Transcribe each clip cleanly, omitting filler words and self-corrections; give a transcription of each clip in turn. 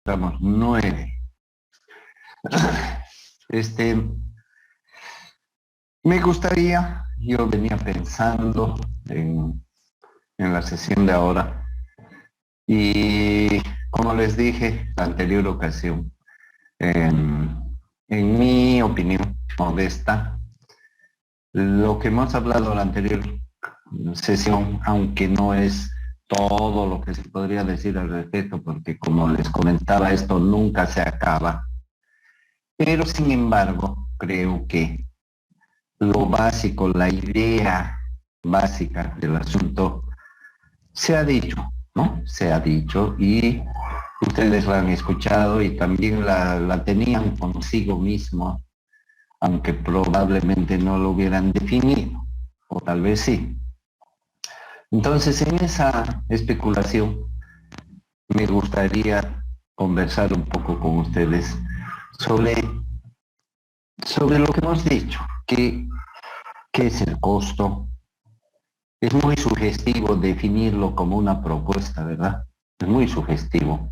Estamos 9. Me gustaría, yo venía pensando en la sesión de ahora y como les dije la anterior ocasión, en mi opinión modesta, lo que hemos hablado en la anterior sesión, aunque no es todo lo que se podría decir al respecto, porque como les comentaba, esto nunca se acaba, pero sin embargo, creo que lo básico, la idea básica del asunto, se ha dicho, ¿no? Se ha dicho y ustedes la han escuchado y también la tenían consigo mismo, aunque probablemente no lo hubieran definido, o tal vez sí. Entonces, en esa especulación, me gustaría conversar un poco con ustedes sobre, sobre lo que hemos dicho, qué es el costo. Es muy sugestivo definirlo como una propuesta, ¿verdad? Es muy sugestivo,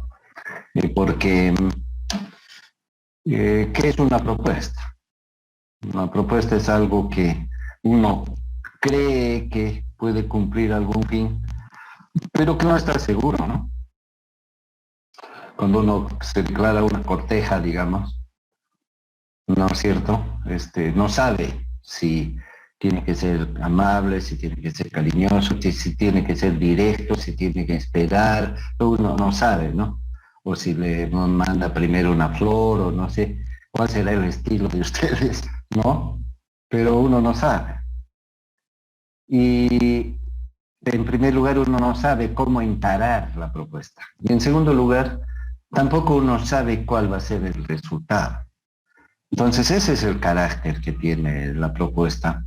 porque ¿qué es una propuesta? Una propuesta es algo que uno cree que puede cumplir algún fin, pero que no está seguro, ¿no? Cuando uno se declara una corteja, digamos, ¿no es cierto? No sabe si tiene que ser amable, si tiene que ser cariñoso, si tiene que ser directo, si tiene que esperar, uno no sabe, ¿no? O si le manda primero una flor, o no sé cuál será el estilo de ustedes, ¿no? Pero uno no sabe. Y en primer lugar, uno no sabe cómo encarar la propuesta. Y en segundo lugar, tampoco uno sabe cuál va a ser el resultado. Entonces ese es el carácter que tiene la propuesta.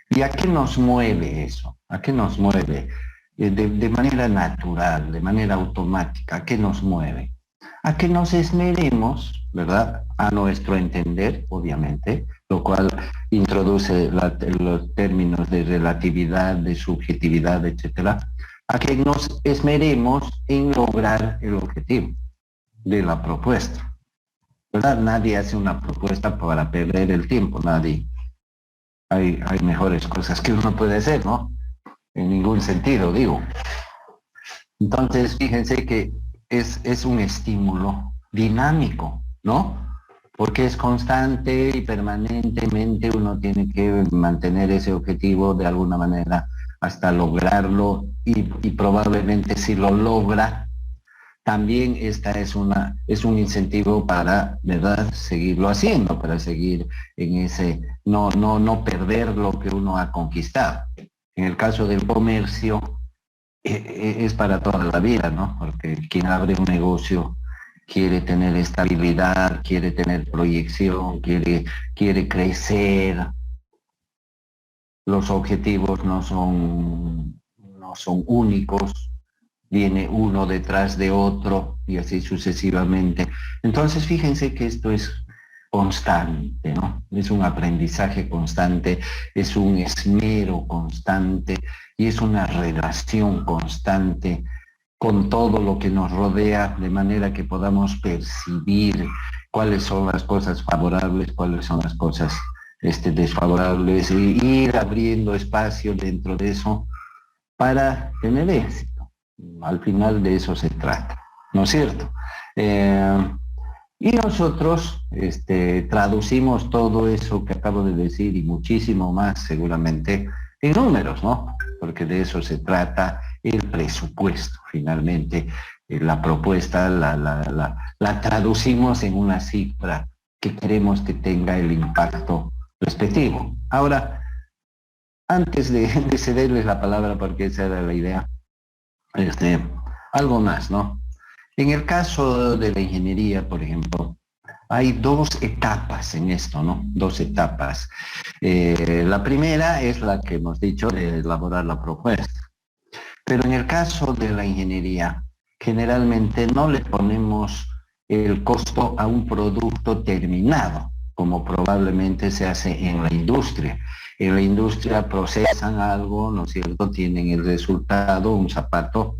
¿Y a qué nos mueve eso? ¿A qué nos mueve? De manera natural, de manera automática, ¿a qué nos mueve? A que nos esmeremos, ¿verdad? A nuestro entender, obviamente, lo cual introduce los términos de relatividad, de subjetividad, etcétera, a que nos esmeremos en lograr el objetivo de la propuesta. ¿Verdad? Nadie hace una propuesta para perder el tiempo, nadie. Hay mejores cosas que uno puede hacer, ¿no? En ningún sentido, digo. Entonces, fíjense que es un estímulo dinámico, ¿no? Porque es constante y permanentemente uno tiene que mantener ese objetivo de alguna manera hasta lograrlo y probablemente si lo logra, también esta es un incentivo para, ¿verdad?, seguirlo haciendo, para seguir en ese, no perder lo que uno ha conquistado. En el caso del comercio, es para toda la vida, ¿no? Porque quien abre un negocio quiere tener estabilidad, quiere tener proyección, quiere crecer. Los objetivos no son únicos, viene uno detrás de otro y así sucesivamente. Entonces, fíjense que esto es constante, ¿no? Es un aprendizaje constante, es un esmero constante y es una relación constante con todo lo que nos rodea, de manera que podamos percibir cuáles son las cosas favorables, cuáles son las cosas desfavorables, y ir abriendo espacio dentro de eso para tener éxito. Al final de eso se trata, ¿no es cierto? Y nosotros traducimos todo eso que acabo de decir y muchísimo más seguramente en números, ¿no? Porque de eso se trata el presupuesto. Finalmente, la propuesta la traducimos en una cifra que queremos que tenga el impacto respectivo. Ahora, antes de cederles la palabra, porque esa era la idea, algo más, ¿no? En el caso de la ingeniería, por ejemplo, hay dos etapas en esto, ¿no? Dos etapas. La primera es la que hemos dicho de elaborar la propuesta. Pero en el caso de la ingeniería, generalmente no le ponemos el costo a un producto terminado, como probablemente se hace en la industria. En la industria procesan algo, ¿no es cierto? Tienen el resultado, un zapato,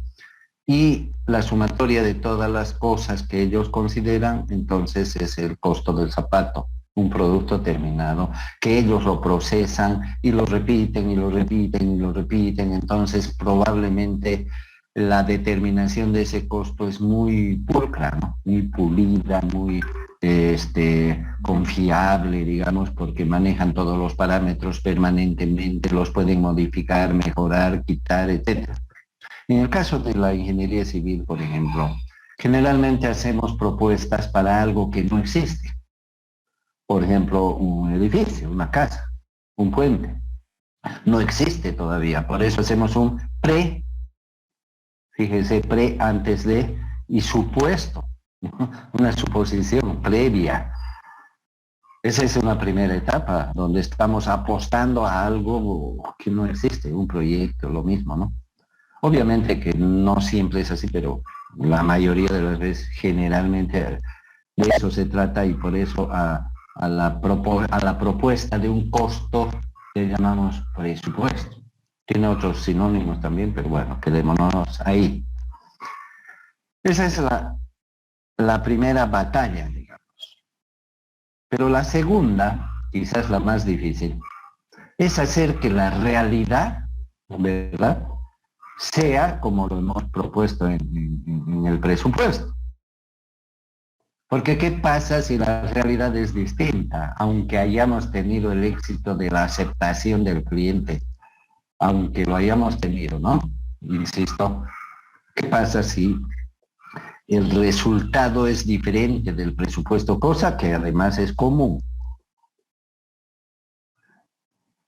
y la sumatoria de todas las cosas que ellos consideran, entonces es el costo del zapato, un producto terminado, que ellos lo procesan y lo repiten y lo repiten y lo repiten, entonces probablemente la determinación de ese costo es muy pulcra, ¿no? Muy pulida, muy confiable, digamos, porque manejan todos los parámetros permanentemente, los pueden modificar, mejorar, quitar, etcétera. En el caso de la ingeniería civil, por ejemplo, generalmente hacemos propuestas para algo que no existe. Por ejemplo, un edificio, una casa, un puente. No existe todavía, por eso hacemos un pre, fíjese, pre antes de, y supuesto, una suposición previa. Esa es una primera etapa donde estamos apostando a algo que no existe, un proyecto, lo mismo, ¿no? Obviamente que no siempre es así, pero la mayoría de las veces generalmente de eso se trata y por eso a la propuesta de un costo le llamamos presupuesto. Tiene otros sinónimos también, pero bueno, quedémonos ahí. Esa es la primera batalla, digamos. Pero la segunda, quizás la más difícil, es hacer que la realidad, ¿verdad?, sea como lo hemos propuesto en el presupuesto. Porque ¿qué pasa si la realidad es distinta? Aunque hayamos tenido el éxito de la aceptación del cliente, aunque lo hayamos tenido, ¿no? Insisto, ¿qué pasa si el resultado es diferente del presupuesto? Cosa que además es común.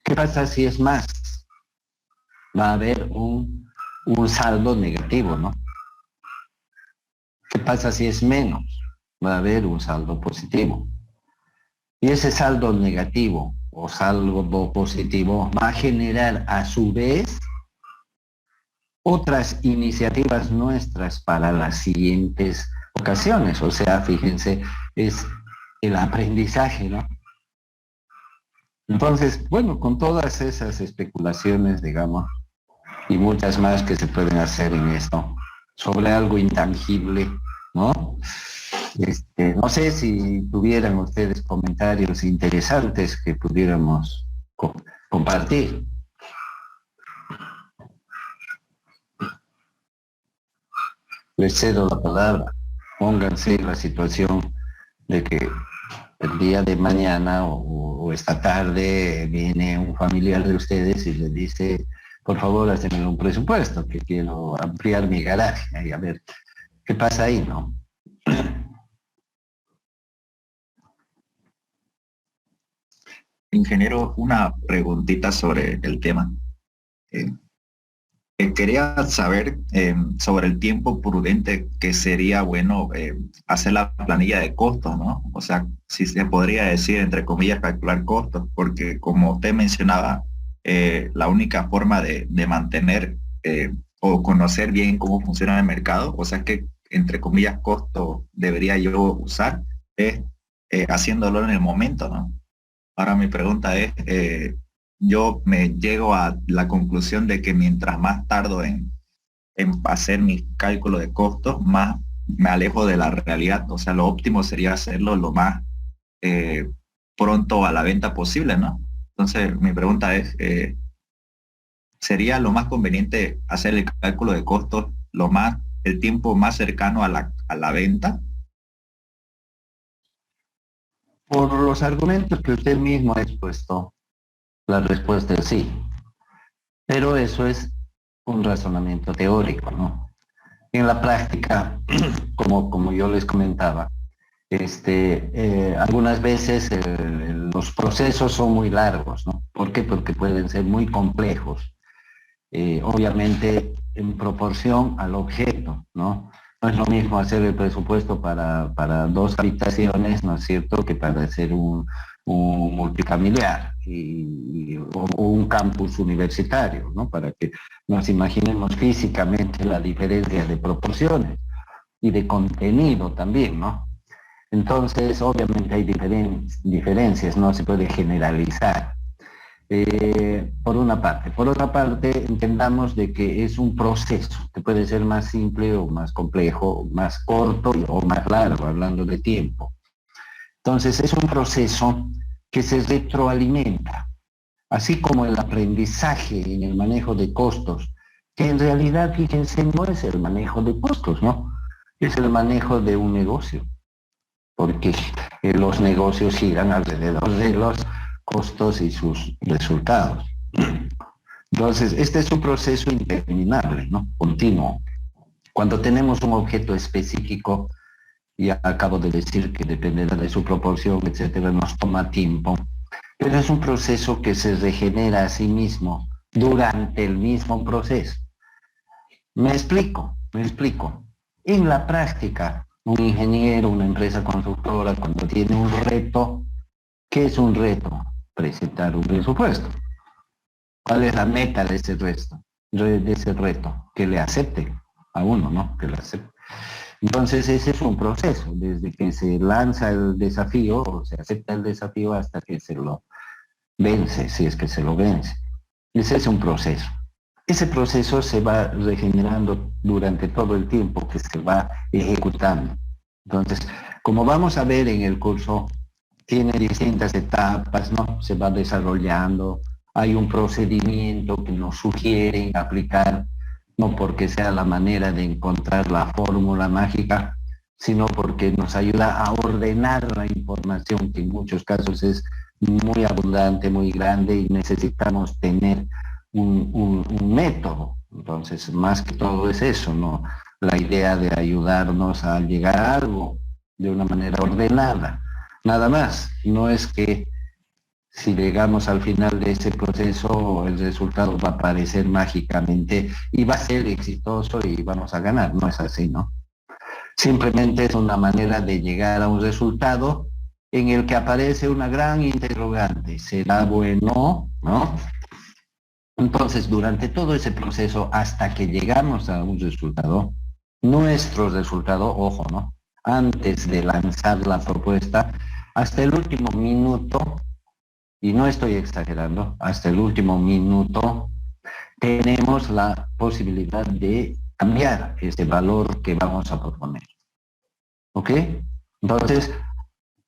¿Qué pasa si es más? Va a haber un saldo negativo, ¿no? ¿Qué pasa si es menos? Va a haber un saldo positivo. Y ese saldo negativo o saldo positivo va a generar a su vez otras iniciativas nuestras para las siguientes ocasiones. O sea, fíjense, es el aprendizaje, ¿no? Entonces, bueno, con todas esas especulaciones, digamos, y muchas más que se pueden hacer en esto, sobre algo intangible, ¿no? No sé si tuvieran ustedes comentarios interesantes que pudiéramos compartir. Les cedo la palabra. Pónganse en la situación de que el día de mañana o esta tarde viene un familiar de ustedes y les dice, por favor, hácenme un presupuesto, que quiero ampliar mi garaje. Y a ver, ¿qué pasa ahí, no? Ingeniero, una preguntita sobre el tema. Eh, Quería saber sobre el tiempo prudente que sería bueno hacer la planilla de costos, ¿no? O sea, si se podría decir, entre comillas, calcular costos, porque como usted mencionaba, la única forma de mantener o conocer bien cómo funciona el mercado, o sea, que entre comillas costo debería yo usar, es haciéndolo en el momento, ¿no? Ahora mi pregunta es, yo me llego a la conclusión de que mientras más tardo en hacer mi cálculo de costos, más me alejo de la realidad. O sea, lo óptimo sería hacerlo lo más eh, pronto a la venta posible, ¿no? Entonces, mi pregunta es, ¿sería lo más conveniente hacer el cálculo de costos el tiempo más cercano a la venta? Por los argumentos que usted mismo ha expuesto, la respuesta es sí. Pero eso es un razonamiento teórico, ¿no? En la práctica, como yo les comentaba, algunas veces los procesos son muy largos, ¿no? ¿Por qué? Porque pueden ser muy complejos, obviamente en proporción al objeto, ¿no? No es lo mismo hacer el presupuesto para 2 habitaciones, ¿no es cierto?, que para hacer un multifamiliar o un campus universitario, ¿no? Para que nos imaginemos físicamente la diferencia de proporciones y de contenido también, ¿no? Entonces, obviamente hay diferencias, no se puede generalizar. Por una parte. Por otra parte, entendamos de que es un proceso que puede ser más simple o más complejo, más corto o más largo, hablando de tiempo. Entonces, es un proceso que se retroalimenta, así como el aprendizaje en el manejo de costos, que en realidad, fíjense, no es el manejo de costos, ¿no? Es el manejo de un negocio, porque los negocios giran alrededor de los costos y sus resultados. Entonces, este es un proceso interminable, ¿no? Continuo. Cuando tenemos un objeto específico, ya acabo de decir que dependerá de su proporción, etcétera, nos toma tiempo, pero es un proceso que se regenera a sí mismo durante el mismo proceso. Me explico, me explico. En la práctica, un ingeniero, una empresa constructora, cuando tiene un reto, ¿qué es un reto? Presentar un presupuesto. ¿Cuál es la meta de ese reto? De ese reto, que le acepte a uno, ¿no? Que le acepte. Entonces ese es un proceso, desde que se lanza el desafío o se acepta el desafío hasta que se lo vence, si es que se lo vence. Ese es un proceso. Ese proceso se va regenerando durante todo el tiempo que se va ejecutando. Entonces, como vamos a ver en el curso, tiene distintas etapas, ¿no? Se va desarrollando, hay un procedimiento que nos sugieren aplicar, no porque sea la manera de encontrar la fórmula mágica, sino porque nos ayuda a ordenar la información, que en muchos casos es muy abundante, muy grande, y necesitamos tener un método. Entonces, más que todo es eso, ¿no? La idea de ayudarnos a llegar a algo de una manera ordenada. Nada más, no es que si llegamos al final de ese proceso, el resultado va a aparecer mágicamente y va a ser exitoso y vamos a ganar. No es así, ¿no? Simplemente es una manera de llegar a un resultado en el que aparece una gran interrogante. ¿Será bueno? ¿No? Entonces, durante todo ese proceso, hasta que llegamos a un resultado, nuestro resultado, ojo, ¿no? Antes de lanzar la propuesta, hasta el último minuto, y no estoy exagerando, hasta el último minuto tenemos la posibilidad de cambiar ese valor que vamos a proponer. ¿Ok? Entonces,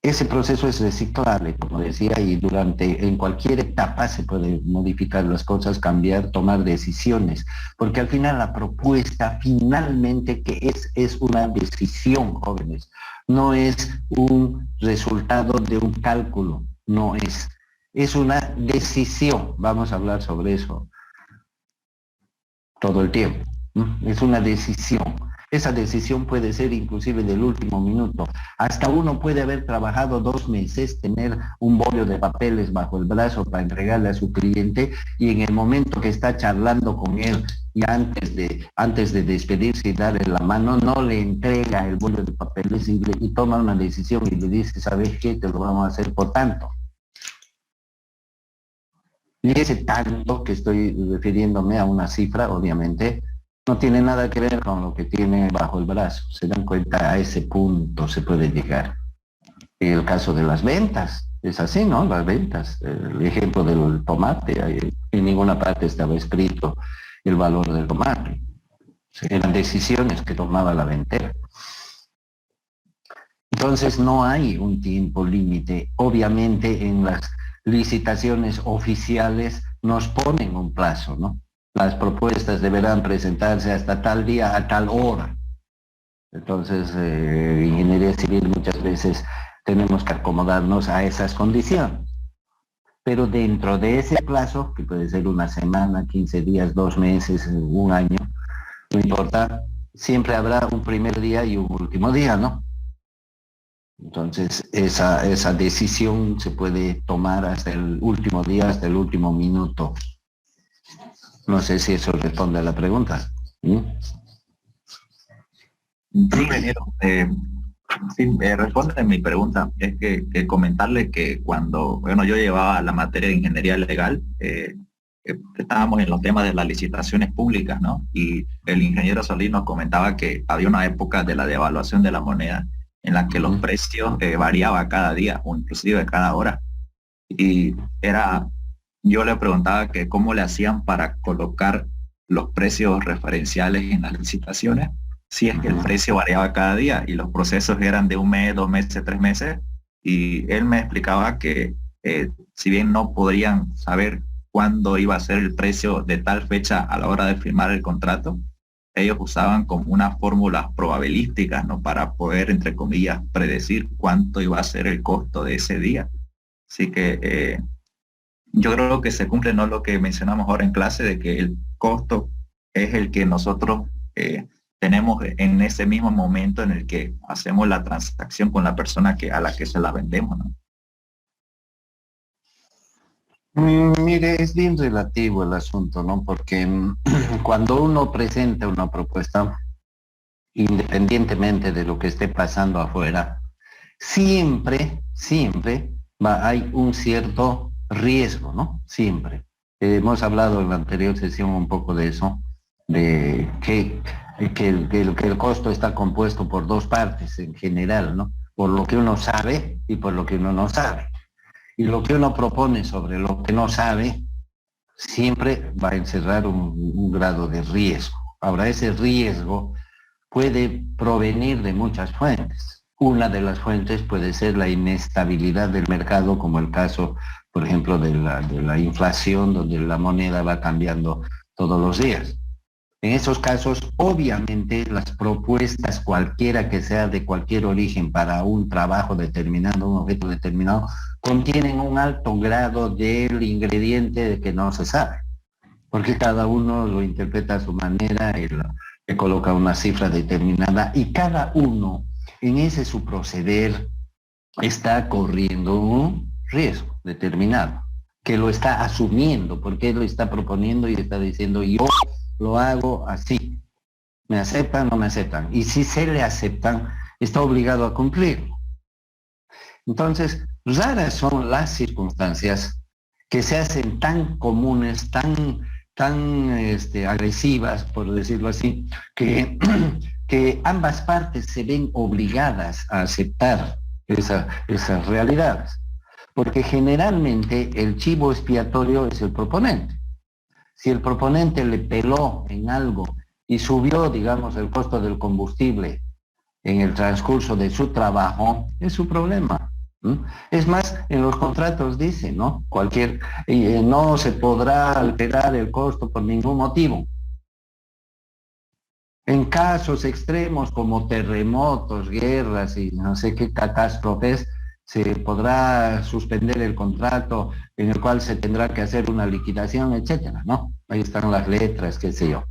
ese proceso es reciclable, como decía, y en cualquier etapa se puede modificar las cosas, cambiar, tomar decisiones, porque al final la propuesta finalmente que es una decisión, jóvenes, no es un resultado de un cálculo, no es una decisión. Vamos a hablar sobre eso todo el tiempo, ¿no? Es una decisión. Esa decisión puede ser inclusive del último minuto. Hasta uno puede haber trabajado 2 meses, tener un bollo de papeles bajo el brazo para entregarle a su cliente, y en el momento que está charlando con él y antes de despedirse y darle la mano, no le entrega el bollo de papeles y toma una decisión y le dice, ¿sabes qué? Te lo vamos a hacer por tanto. Y ese tanto, que estoy refiriéndome a una cifra, obviamente, no tiene nada que ver con lo que tiene bajo el brazo. Se dan cuenta, a ese punto se puede llegar. El caso de las ventas, es así, ¿no? Las ventas, el ejemplo del tomate, en ninguna parte estaba escrito el valor del tomate. Eran decisiones que tomaba la ventera. Entonces no hay un tiempo límite. Obviamente en las licitaciones oficiales nos ponen un plazo, ¿no? Las propuestas deberán presentarse hasta tal día, a tal hora. Entonces, ingeniería civil muchas veces tenemos que acomodarnos a esas condiciones. Pero dentro de ese plazo, que puede ser una semana, 15 días, 2 meses, un año, no importa, siempre habrá un primer día y un último día, ¿no? Entonces, esa decisión se puede tomar hasta el último día, hasta el último minuto. No sé si eso responde a la pregunta. ¿Sí? Sí, ingeniero. Sí, responde a mi pregunta. Es que comentarle que cuando, bueno, yo llevaba la materia de ingeniería legal, estábamos en los temas de las licitaciones públicas, ¿no? Y el ingeniero Solís nos comentaba que había una época de la devaluación de la moneda en la que los precios variaban cada día o inclusive cada hora. Y era yo le preguntaba que cómo le hacían para colocar los precios referenciales en las licitaciones, si es que el precio variaba cada día y los procesos eran de un mes, 2 meses, 3 meses, y él me explicaba que si bien no podrían saber cuándo iba a ser el precio de tal fecha a la hora de firmar el contrato, ellos usaban como unas fórmulas probabilísticas, ¿no? Para poder, entre comillas, predecir cuánto iba a ser el costo de ese día. Así que yo creo que se cumple no lo que mencionamos ahora en clase, de que el costo es el que nosotros tenemos en ese mismo momento en el que hacemos la transacción con la persona a la que se la vendemos, ¿no? Mire, es bien relativo el asunto, ¿no? Porque cuando uno presenta una propuesta, independientemente de lo que esté pasando afuera, siempre hay un cierto riesgo, ¿no? Siempre. Hemos hablado en la anterior sesión un poco de eso, de que el costo está compuesto por dos partes en general, ¿no? Por lo que uno sabe y por lo que uno no sabe. Y lo que uno propone sobre lo que no sabe siempre va a encerrar un grado de riesgo. Ahora, ese riesgo puede provenir de muchas fuentes. Una de las fuentes puede ser la inestabilidad del mercado, como el caso, por ejemplo, de la inflación, donde la moneda va cambiando todos los días. En esos casos, obviamente, las propuestas, cualquiera que sea de cualquier origen para un trabajo determinado, un objeto determinado, contienen un alto grado del ingrediente de que no se sabe, porque cada uno lo interpreta a su manera, le coloca una cifra determinada y cada uno en ese su proceder está corriendo un riesgo determinado, que lo está asumiendo, porque lo está proponiendo y está diciendo yo lo hago así, me aceptan, no me aceptan, y si se le aceptan, está obligado a cumplirlo. Entonces, raras son las circunstancias que se hacen tan comunes, tan agresivas, por decirlo así, que, que ambas partes se ven obligadas a aceptar esas realidades. Porque generalmente el chivo expiatorio es el proponente. Si el proponente le peló en algo y subió, digamos, el costo del combustible en el transcurso de su trabajo, es su problema. Es más, en los contratos dice, ¿no? No se podrá alterar el costo por ningún motivo. En casos extremos como terremotos, guerras y no sé qué catástrofes, se podrá suspender el contrato en el cual se tendrá que hacer una liquidación, etcétera, ¿no? Ahí están las letras, qué sé yo.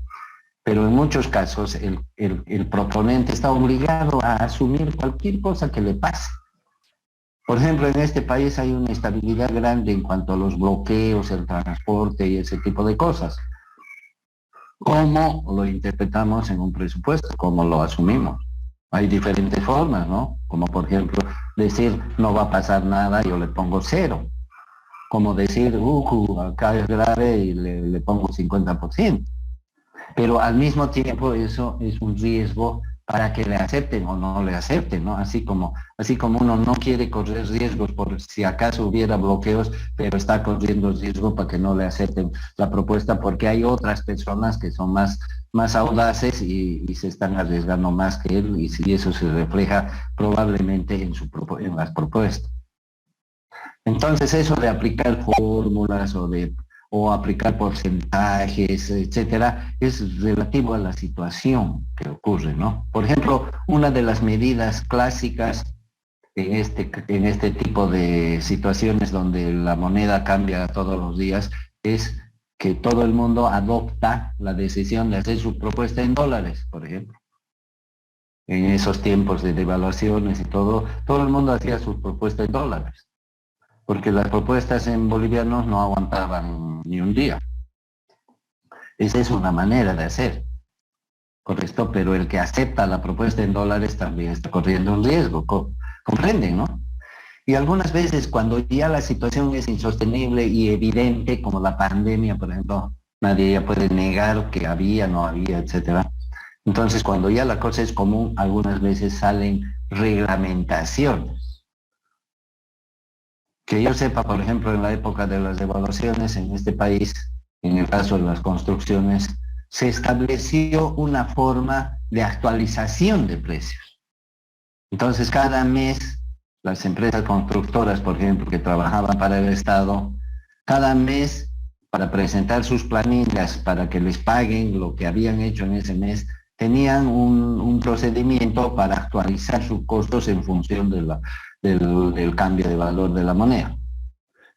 Pero en muchos casos el proponente está obligado a asumir cualquier cosa que le pase. Por ejemplo, en este país hay una estabilidad grande en cuanto a los bloqueos, el transporte y ese tipo de cosas. ¿Cómo lo interpretamos en un presupuesto? ¿Cómo lo asumimos? Hay diferentes formas, ¿no? Como por ejemplo, decir no va a pasar nada, yo le pongo 0. Como decir, acá es grave y le pongo 50%. Pero al mismo tiempo eso es un riesgo para que le acepten o no le acepten, ¿no? Así como uno no quiere correr riesgos por si acaso hubiera bloqueos, pero está corriendo riesgo para que no le acepten la propuesta porque hay otras personas que son más audaces y se están arriesgando más que él y eso se refleja probablemente en las propuestas. Entonces eso de aplicar fórmulas o aplicar porcentajes, etcétera, es relativo a la situación que ocurre, ¿no? Por ejemplo, una de las medidas clásicas en este tipo de situaciones donde la moneda cambia todos los días es que todo el mundo adopta la decisión de hacer su propuesta en dólares, por ejemplo. En esos tiempos de devaluaciones y todo el mundo hacía su propuesta en dólares, porque las propuestas en bolivianos no aguantaban ni un día. Esa es una manera de hacer, correcto, pero el que acepta la propuesta en dólares también está corriendo un riesgo, comprenden, ¿no? Y algunas veces cuando ya la situación es insostenible y evidente, como la pandemia, por ejemplo, nadie ya puede negar que había, no había, etcétera. Entonces, cuando ya la cosa es común, algunas veces salen reglamentaciones Que yo sepa, por ejemplo, en la época de las devaluaciones en este país, en el caso de las construcciones, se estableció una forma de actualización de precios. Entonces, cada mes, las empresas constructoras, por ejemplo, que trabajaban para el Estado, cada mes, para presentar sus planillas, para que les paguen lo que habían hecho en ese mes, tenían un procedimiento para actualizar sus costos en función del cambio de valor de la moneda.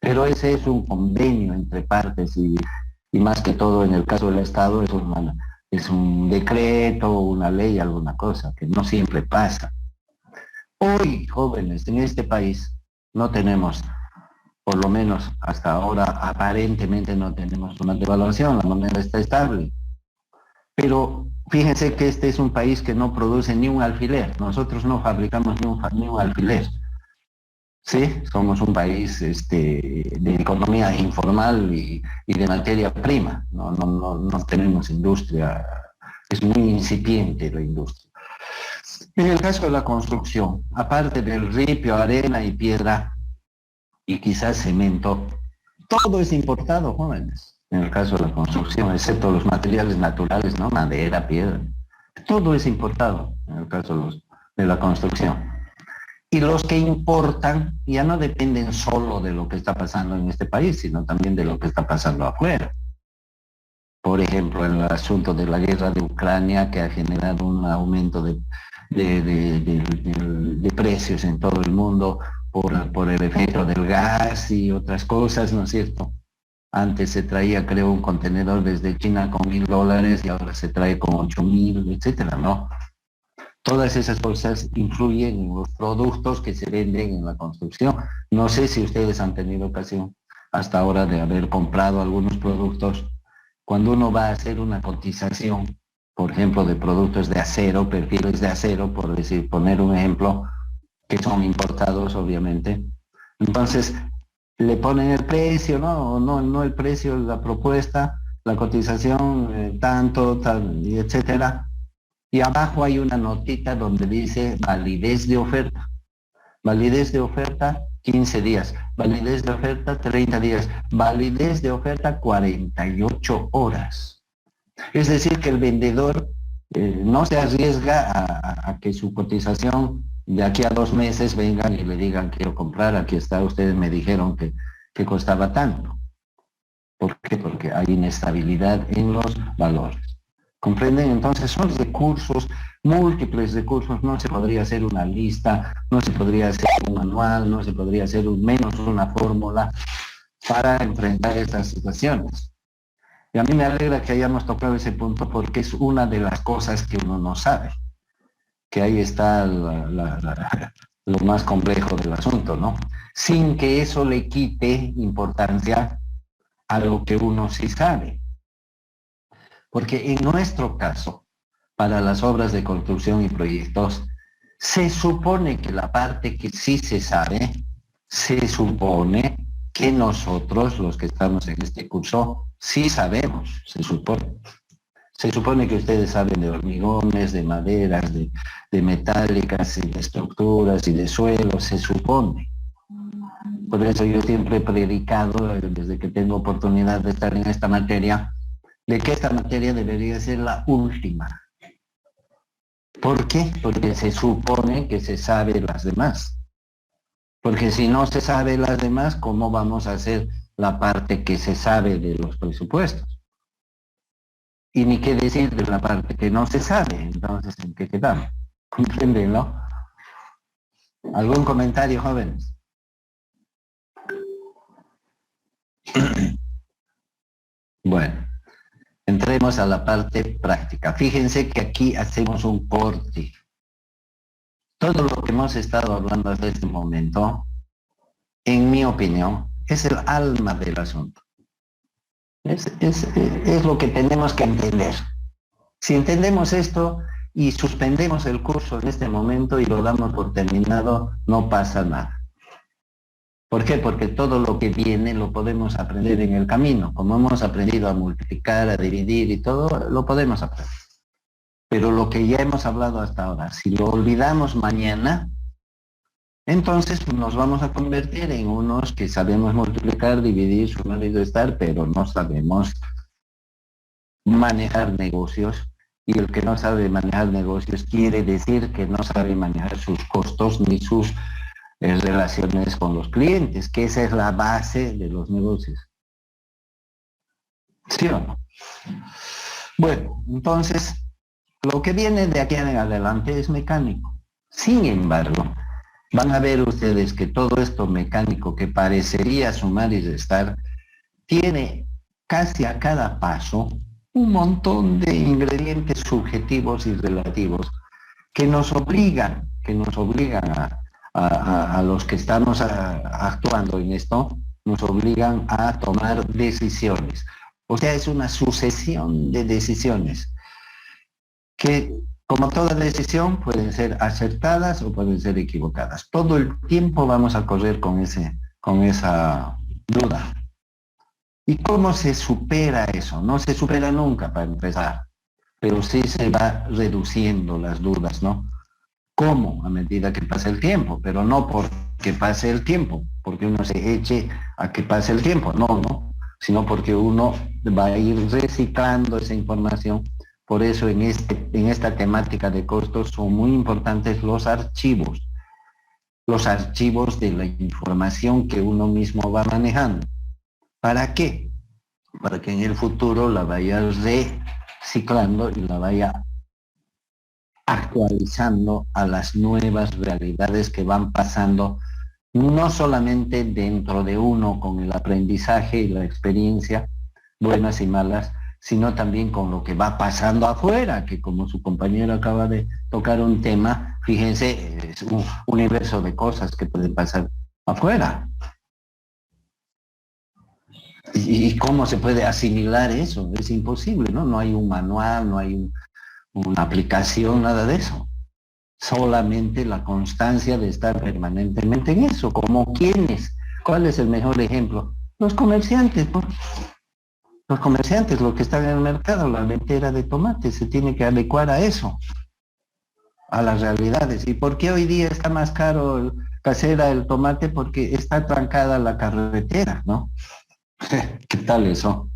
Pero ese es un convenio entre partes y más que todo en el caso del Estado es un decreto, una ley, alguna cosa, que no siempre pasa. Hoy, jóvenes, en este país no tenemos, por lo menos hasta ahora, aparentemente no tenemos una devaluación, la moneda está estable. Pero fíjense que este es un país que no produce ni un alfiler. Nosotros no fabricamos ni un alfiler. Sí, somos un país de economía informal y de materia prima. No tenemos industria. Es muy incipiente la industria. En el caso de la construcción, aparte del ripio, arena y piedra, y quizás cemento, todo es importado, jóvenes. En el caso de la construcción, excepto los materiales naturales, ¿no? Madera, piedra. Todo es importado en el caso de la construcción. Y los que importan ya no dependen solo de lo que está pasando en este país, sino también de lo que está pasando afuera. Por ejemplo, el asunto de la guerra de Ucrania, que ha generado un aumento de precios en todo el mundo por el efecto del gas y otras cosas, ¿no es cierto? Antes se traía, creo, un contenedor desde China con $1,000 y ahora se trae con 8,000, etcétera, ¿no? Todas esas cosas influyen en los productos que se venden en la construcción. No sé si ustedes han tenido ocasión hasta ahora de haber comprado algunos productos. Cuando uno va a hacer una cotización, por ejemplo, de productos de acero, perfiles de acero, por decir, poner un ejemplo, que son importados, obviamente. Entonces, le ponen el precio, no el precio, la propuesta, la cotización, tanto, tal, y etcétera. Y abajo hay una notita donde dice validez de oferta. Validez de oferta, 15 días. Validez de oferta, 30 días. Validez de oferta, 48 horas. Es decir, que el vendedor no se arriesga a que su cotización de aquí a 2 meses vengan y le digan quiero comprar, aquí está, ustedes me dijeron que costaba tanto. ¿Por qué? Porque hay inestabilidad en los valores. ¿Comprenden? Entonces son recursos, múltiples recursos, no se podría hacer una lista, no se podría hacer un manual, no se podría hacer menos una fórmula para enfrentar estas situaciones. Y a mí me alegra que hayamos tocado ese punto porque es una de las cosas que uno no sabe, que ahí está lo más complejo del asunto, ¿no? Sin que eso le quite importancia a lo que uno sí sabe. Porque en nuestro caso, para las obras de construcción y proyectos, se supone que la parte que sí se sabe, se supone que nosotros, los que estamos en este curso, sí sabemos, se supone. Se supone que ustedes saben de hormigones, de maderas, de metálicas y de estructuras y de suelos, se supone. Por eso yo siempre he predicado, desde que tengo oportunidad de estar en esta materia, de que esta materia debería ser la última. ¿Por qué? Porque se supone que se sabe las demás. Porque si no se sabe las demás, ¿cómo vamos a hacer la parte que se sabe de los presupuestos? Y ni qué decir de la parte que no se sabe. Entonces, ¿en qué quedamos? ¿Comprenden, no? ¿Algún comentario, jóvenes? Bueno. Entremos a la parte práctica. Fíjense que aquí hacemos un corte. Todo lo que hemos estado hablando hasta este momento, en mi opinión, es el alma del asunto. Es lo que tenemos que entender. Si entendemos esto y suspendemos el curso en este momento y lo damos por terminado, no pasa nada. ¿Por qué? Porque todo lo que viene lo podemos aprender en el camino. Como hemos aprendido a multiplicar, a dividir y todo, lo podemos aprender. Pero lo que ya hemos hablado hasta ahora, si lo olvidamos mañana, Entonces pues, nos vamos a convertir en unos que sabemos multiplicar, dividir, sumar y restar, pero no sabemos manejar negocios. Y el que no sabe manejar negocios quiere decir que no sabe manejar sus costos ni sus relaciones con los clientes, que esa es la base de los negocios. ¿Sí o no? Bueno, entonces, lo que viene de aquí en adelante es mecánico. Sin embargo, van a ver ustedes que todo esto mecánico que parecería sumar y restar, tiene casi a cada paso un montón de ingredientes subjetivos y relativos que nos obligan a los que estamos actuando en esto, nos obligan a tomar decisiones. O sea, es una sucesión de decisiones que, como toda decisión, pueden ser acertadas o pueden ser equivocadas. Todo el tiempo vamos a correr con esa duda. ¿Y cómo se supera eso? No se supera nunca, para empezar, pero sí se va reduciendo las dudas, ¿no? ¿Cómo? A medida que pasa el tiempo, pero no porque pase el tiempo, porque uno se eche a que pase el tiempo, no, sino porque uno va a ir reciclando esa información. Por eso en esta temática de costos son muy importantes los archivos de la información que uno mismo va manejando. ¿Para qué? Para que en el futuro la vaya reciclando y la vaya actualizando a las nuevas realidades que van pasando, no solamente dentro de uno con el aprendizaje y la experiencia, buenas y malas, sino también con lo que va pasando afuera, que como su compañero acaba de tocar un tema, fíjense, es un universo de cosas que pueden pasar afuera. ¿Y cómo se puede asimilar eso? Es imposible, ¿no? No hay un manual, no hay una aplicación, nada de eso. Solamente la constancia de estar permanentemente en eso. ¿Como quiénes? ¿Cuál es el mejor ejemplo? Los comerciantes, ¿no? Los comerciantes, los que están en el mercado, la ventera de tomates, se tiene que adecuar a eso, a las realidades. ¿Y por qué hoy día está más caro casera el tomate? Porque está trancada la carretera, ¿no? ¿Qué tal eso?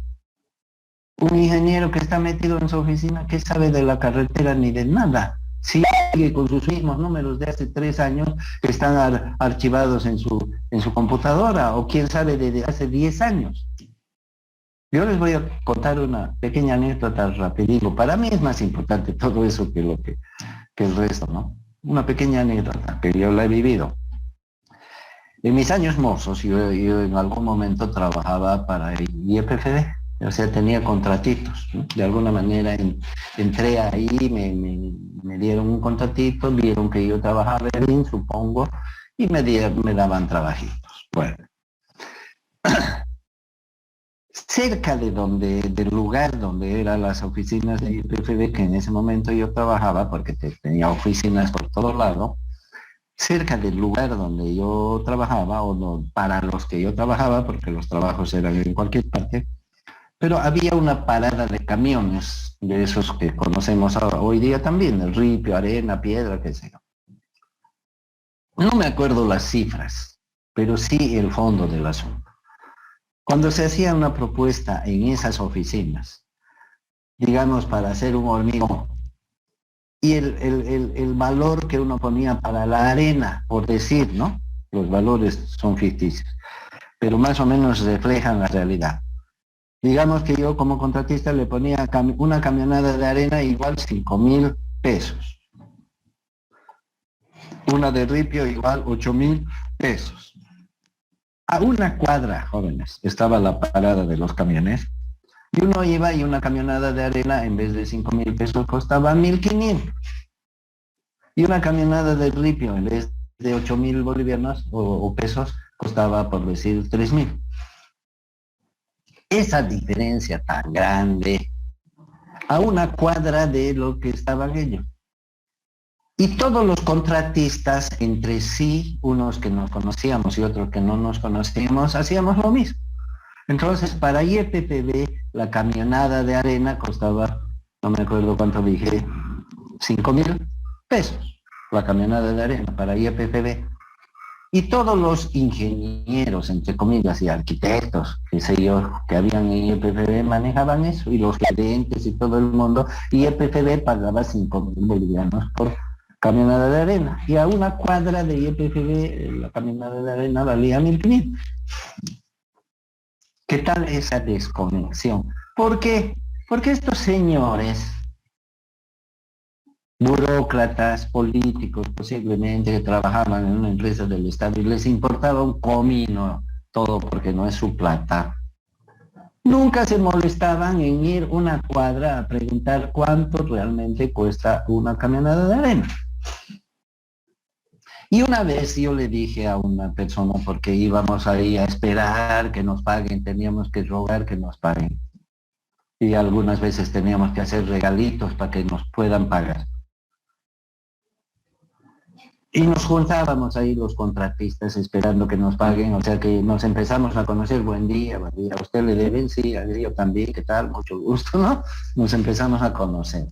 Un ingeniero que está metido en su oficina, ¿qué sabe de la carretera ni de nada? Sigue con sus mismos números de hace 3 años que están archivados en su computadora, o quién sabe de hace 10 años. Yo les voy a contar una pequeña anécdota rapidito. Para mí es más importante todo eso que el resto, ¿no? Una pequeña anécdota que yo la he vivido. En mis años mozos, yo en algún momento trabajaba para el IEPFD, o sea, tenía contratitos, ¿no? De alguna manera entré ahí, me dieron un contratito, vieron que yo trabajaba bien, supongo, y me daban trabajitos. Bueno, cerca del lugar donde eran las oficinas de IEPFD, que en ese momento yo trabajaba, porque tenía oficinas por todo lado, cerca del lugar donde yo trabajaba, o no, para los que yo trabajaba, porque los trabajos eran en cualquier parte, pero había una parada de camiones, de esos que conocemos hoy día también, el ripio, arena, piedra, qué sé yo. No me acuerdo las cifras, pero sí el fondo del asunto. Cuando se hacía una propuesta en esas oficinas, digamos para hacer un hormigón, y el valor que uno ponía para la arena, por decir, ¿no? Los valores son ficticios, pero más o menos reflejan la realidad. Digamos que yo como contratista le ponía una camionada de arena igual 5.000 pesos. Una de ripio igual 8.000 pesos. A una cuadra, jóvenes, estaba la parada de los camiones. Y uno iba y una camionada de arena en vez de 5.000 pesos costaba 1.500. Y una camionada de ripio en vez de 8.000 bolivianos o pesos costaba, por decir, 3.000. Esa diferencia tan grande a una cuadra de lo que estaban ellos. Y todos los contratistas entre sí, unos que nos conocíamos y otros que no nos conocíamos, hacíamos lo mismo. Entonces, para IEPFB, la camionada de arena costaba, no me acuerdo cuánto dije, 5.000 pesos. La camionada de arena para IEPFB. Y todos los ingenieros, entre comillas, y arquitectos, qué sé yo, que habían en YPFB manejaban eso, y los gerentes y todo el mundo, y YPFB pagaba 5.000 bolivianos por caminada de arena, y a una cuadra de YPFB la caminada de arena valía 1.500. ¿Qué tal esa desconexión? ¿Por qué? Porque estos señores, burócratas, políticos, posiblemente que trabajaban en una empresa del Estado y les importaba un comino todo porque no es su plata. Nunca se molestaban en ir una cuadra a preguntar cuánto realmente cuesta una caminada de arena. Y una vez yo le dije a una persona, porque íbamos ahí a esperar que nos paguen, teníamos que rogar que nos paguen. Y algunas veces teníamos que hacer regalitos para que nos puedan pagar. Y nos juntábamos ahí los contratistas esperando que nos paguen, o sea que nos empezamos a conocer, buen día, ¿a usted le deben? Sí, a yo también, ¿qué tal? Mucho gusto, ¿no? Nos empezamos a conocer.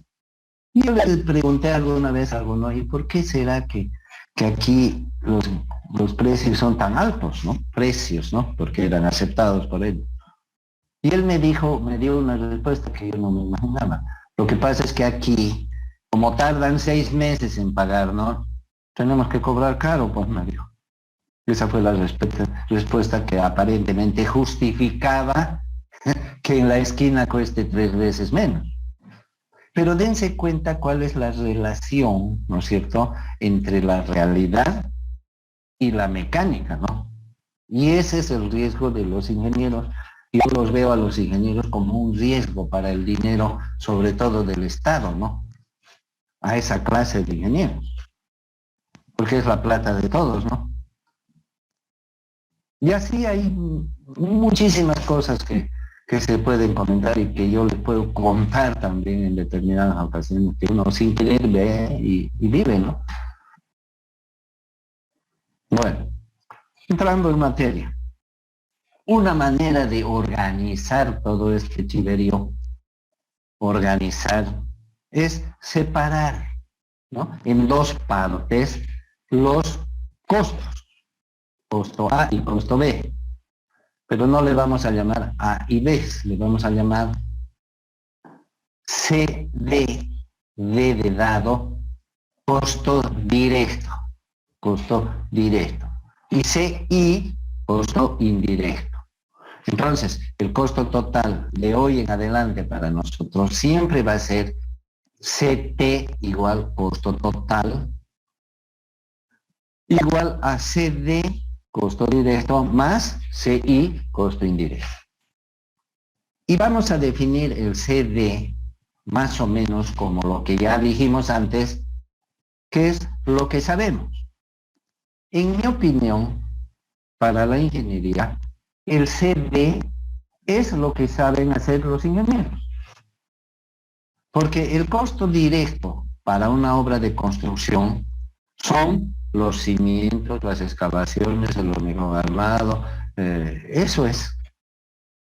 Y yo le pregunté alguna vez a alguno, ¿y por qué será que aquí los precios son tan altos, ¿no? Precios, ¿no? Porque eran aceptados por él. Y él me dijo, me dio una respuesta que yo no me imaginaba. Lo que pasa es que aquí, como tardan 6 meses en pagar, ¿no? Tenemos que cobrar caro, pues me dijo. Esa fue la respuesta que aparentemente justificaba que en la esquina cueste 3 veces menos. Pero dense cuenta cuál es la relación, ¿no es cierto?, entre la realidad y la mecánica, ¿no? Y ese es el riesgo de los ingenieros. Yo los veo a los ingenieros como un riesgo para el dinero, sobre todo del Estado, ¿no? A esa clase de ingenieros. Porque es la plata de todos, ¿no? Y así hay muchísimas cosas que se pueden comentar y que yo les puedo contar también en determinadas ocasiones que uno sin querer ve y vive, ¿no? Bueno, entrando en materia. Una manera de organizar todo este chiverío, organizar, es separar, ¿no?, en 2 partes los costos, costo A y costo B. Pero no le vamos a llamar A y B, le vamos a llamar CD, D de dado, costo directo, y CI, costo indirecto. Entonces, el costo total de hoy en adelante para nosotros siempre va a ser CT igual costo total, igual a CD, costo directo, más CI, costo indirecto. Y vamos a definir el CD más o menos como lo que ya dijimos antes, que es lo que sabemos. En mi opinión, para la ingeniería, el CD es lo que saben hacer los ingenieros. Porque el costo directo para una obra de construcción son los cimientos, las excavaciones, el hormigón armado, eso es.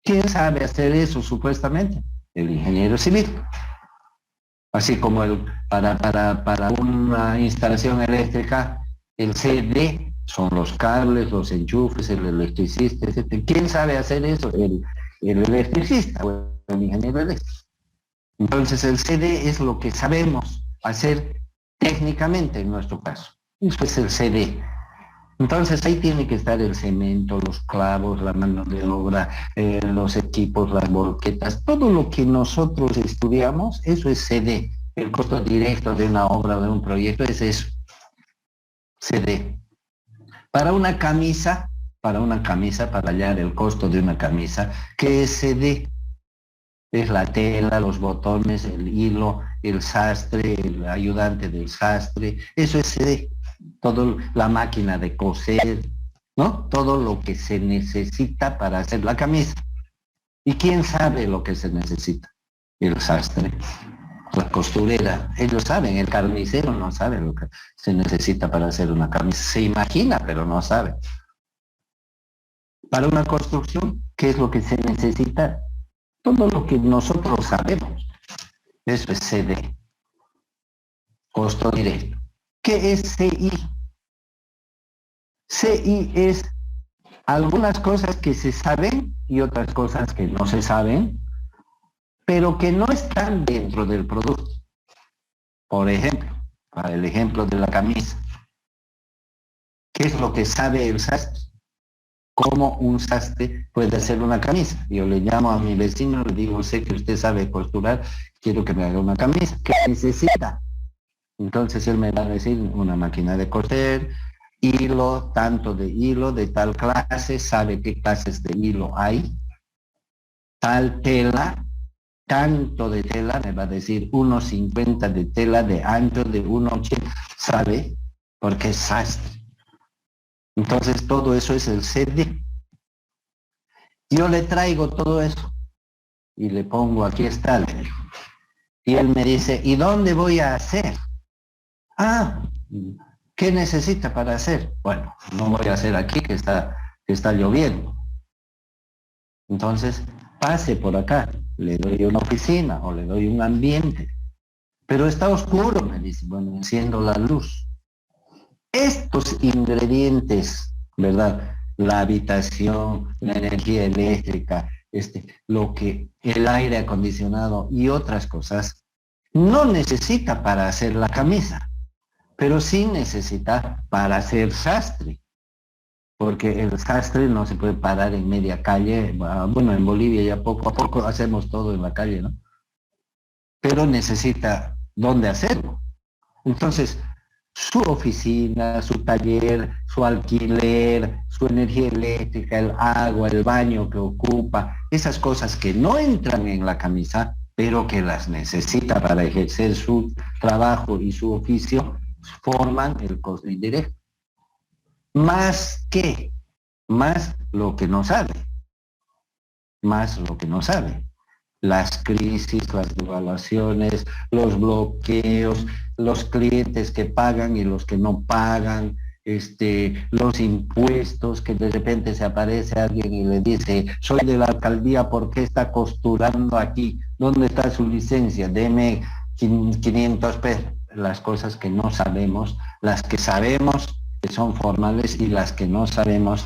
¿Quién sabe hacer eso supuestamente? El ingeniero civil. Así como para una instalación eléctrica, el CD son los cables, los enchufes, el electricista, etc. ¿Quién sabe hacer eso? El electricista o el ingeniero eléctrico. Entonces el CD es lo que sabemos hacer técnicamente en nuestro caso. Eso es el CD. Entonces ahí tiene que estar el cemento, los clavos, la mano de obra, los equipos, las volquetas, todo lo que nosotros estudiamos, eso es CD. El costo directo de una obra o de un proyecto es eso, CD. Para una camisa, para hallar el costo de una camisa, ¿qué es CD? Es la tela, los botones, el hilo, el sastre, el ayudante del sastre, eso es CD. Todo, la máquina de coser, ¿no? Todo lo que se necesita para hacer la camisa. ¿Y quién sabe lo que se necesita? El sastre, la costurera, ellos saben, el carnicero no sabe lo que se necesita para hacer una camisa. Se imagina, pero no sabe. Para una construcción, ¿qué es lo que se necesita? Todo lo que nosotros sabemos. Eso es CD. Costo directo. ¿Qué es CI? CI es algunas cosas que se saben y otras cosas que no se saben, pero que no están dentro del producto. Por ejemplo, para el ejemplo de la camisa, ¿qué es lo que sabe el sastre? ¿Cómo un sastre puede hacer una camisa? Yo le llamo a mi vecino, le digo, sé que usted sabe costurar, quiero que me haga una camisa. ¿Qué necesita? Entonces él me va a decir una máquina de coser, hilo, tanto de hilo, de tal clase, sabe qué clases de hilo hay, tal tela, tanto de tela, me va a decir 1,50 de tela de ancho, de 1,80, sabe, porque es sastre. Entonces todo eso es el CD. Yo le traigo todo eso y le pongo, aquí está, le digo. Y él me dice, ¿y dónde voy a hacer? Ah, ¿qué necesita para hacer? Bueno, no voy a hacer aquí que está lloviendo. Entonces, pase por acá, le doy una oficina o le doy un ambiente. Pero está oscuro, me dice. Bueno, enciendo la luz. Estos ingredientes, ¿verdad? La habitación, la energía eléctrica, lo que el aire acondicionado y otras cosas, no necesita para hacer la camisa, pero sí necesita para hacer sastre, porque el sastre no se puede parar en media calle. Bueno, en Bolivia ya poco a poco hacemos todo en la calle, ¿no? Pero necesita dónde hacerlo. Entonces, su oficina, su taller, su alquiler, su energía eléctrica, el agua, el baño que ocupa, esas cosas que no entran en la camisa, pero que las necesita para ejercer su trabajo y su oficio, forman el costo indirecto. Más que, más lo que no sabe, más lo que no sabe. Las crisis, las devaluaciones, los bloqueos, los clientes que pagan y los que no pagan, los impuestos, que de repente se aparece alguien y le dice, soy de la alcaldía, ¿por qué está costurando aquí? ¿Dónde está su licencia? Deme 500 pesos. Las cosas que no sabemos, las que sabemos que son formales y las que no sabemos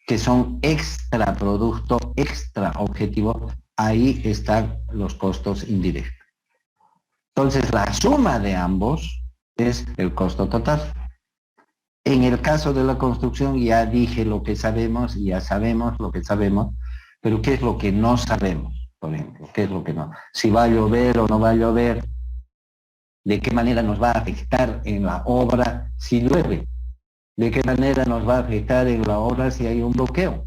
que son extra producto, extra objetivo, ahí están los costos indirectos. Entonces, la suma de ambos es el costo total. En el caso de la construcción ya dije lo que sabemos, ya sabemos lo que sabemos, pero ¿qué es lo que no sabemos? Por ejemplo, ¿qué es lo que no? Si va a llover o no va a llover, ¿de qué manera nos va a afectar en la obra si llueve? ¿De qué manera nos va a afectar en la obra si hay un bloqueo?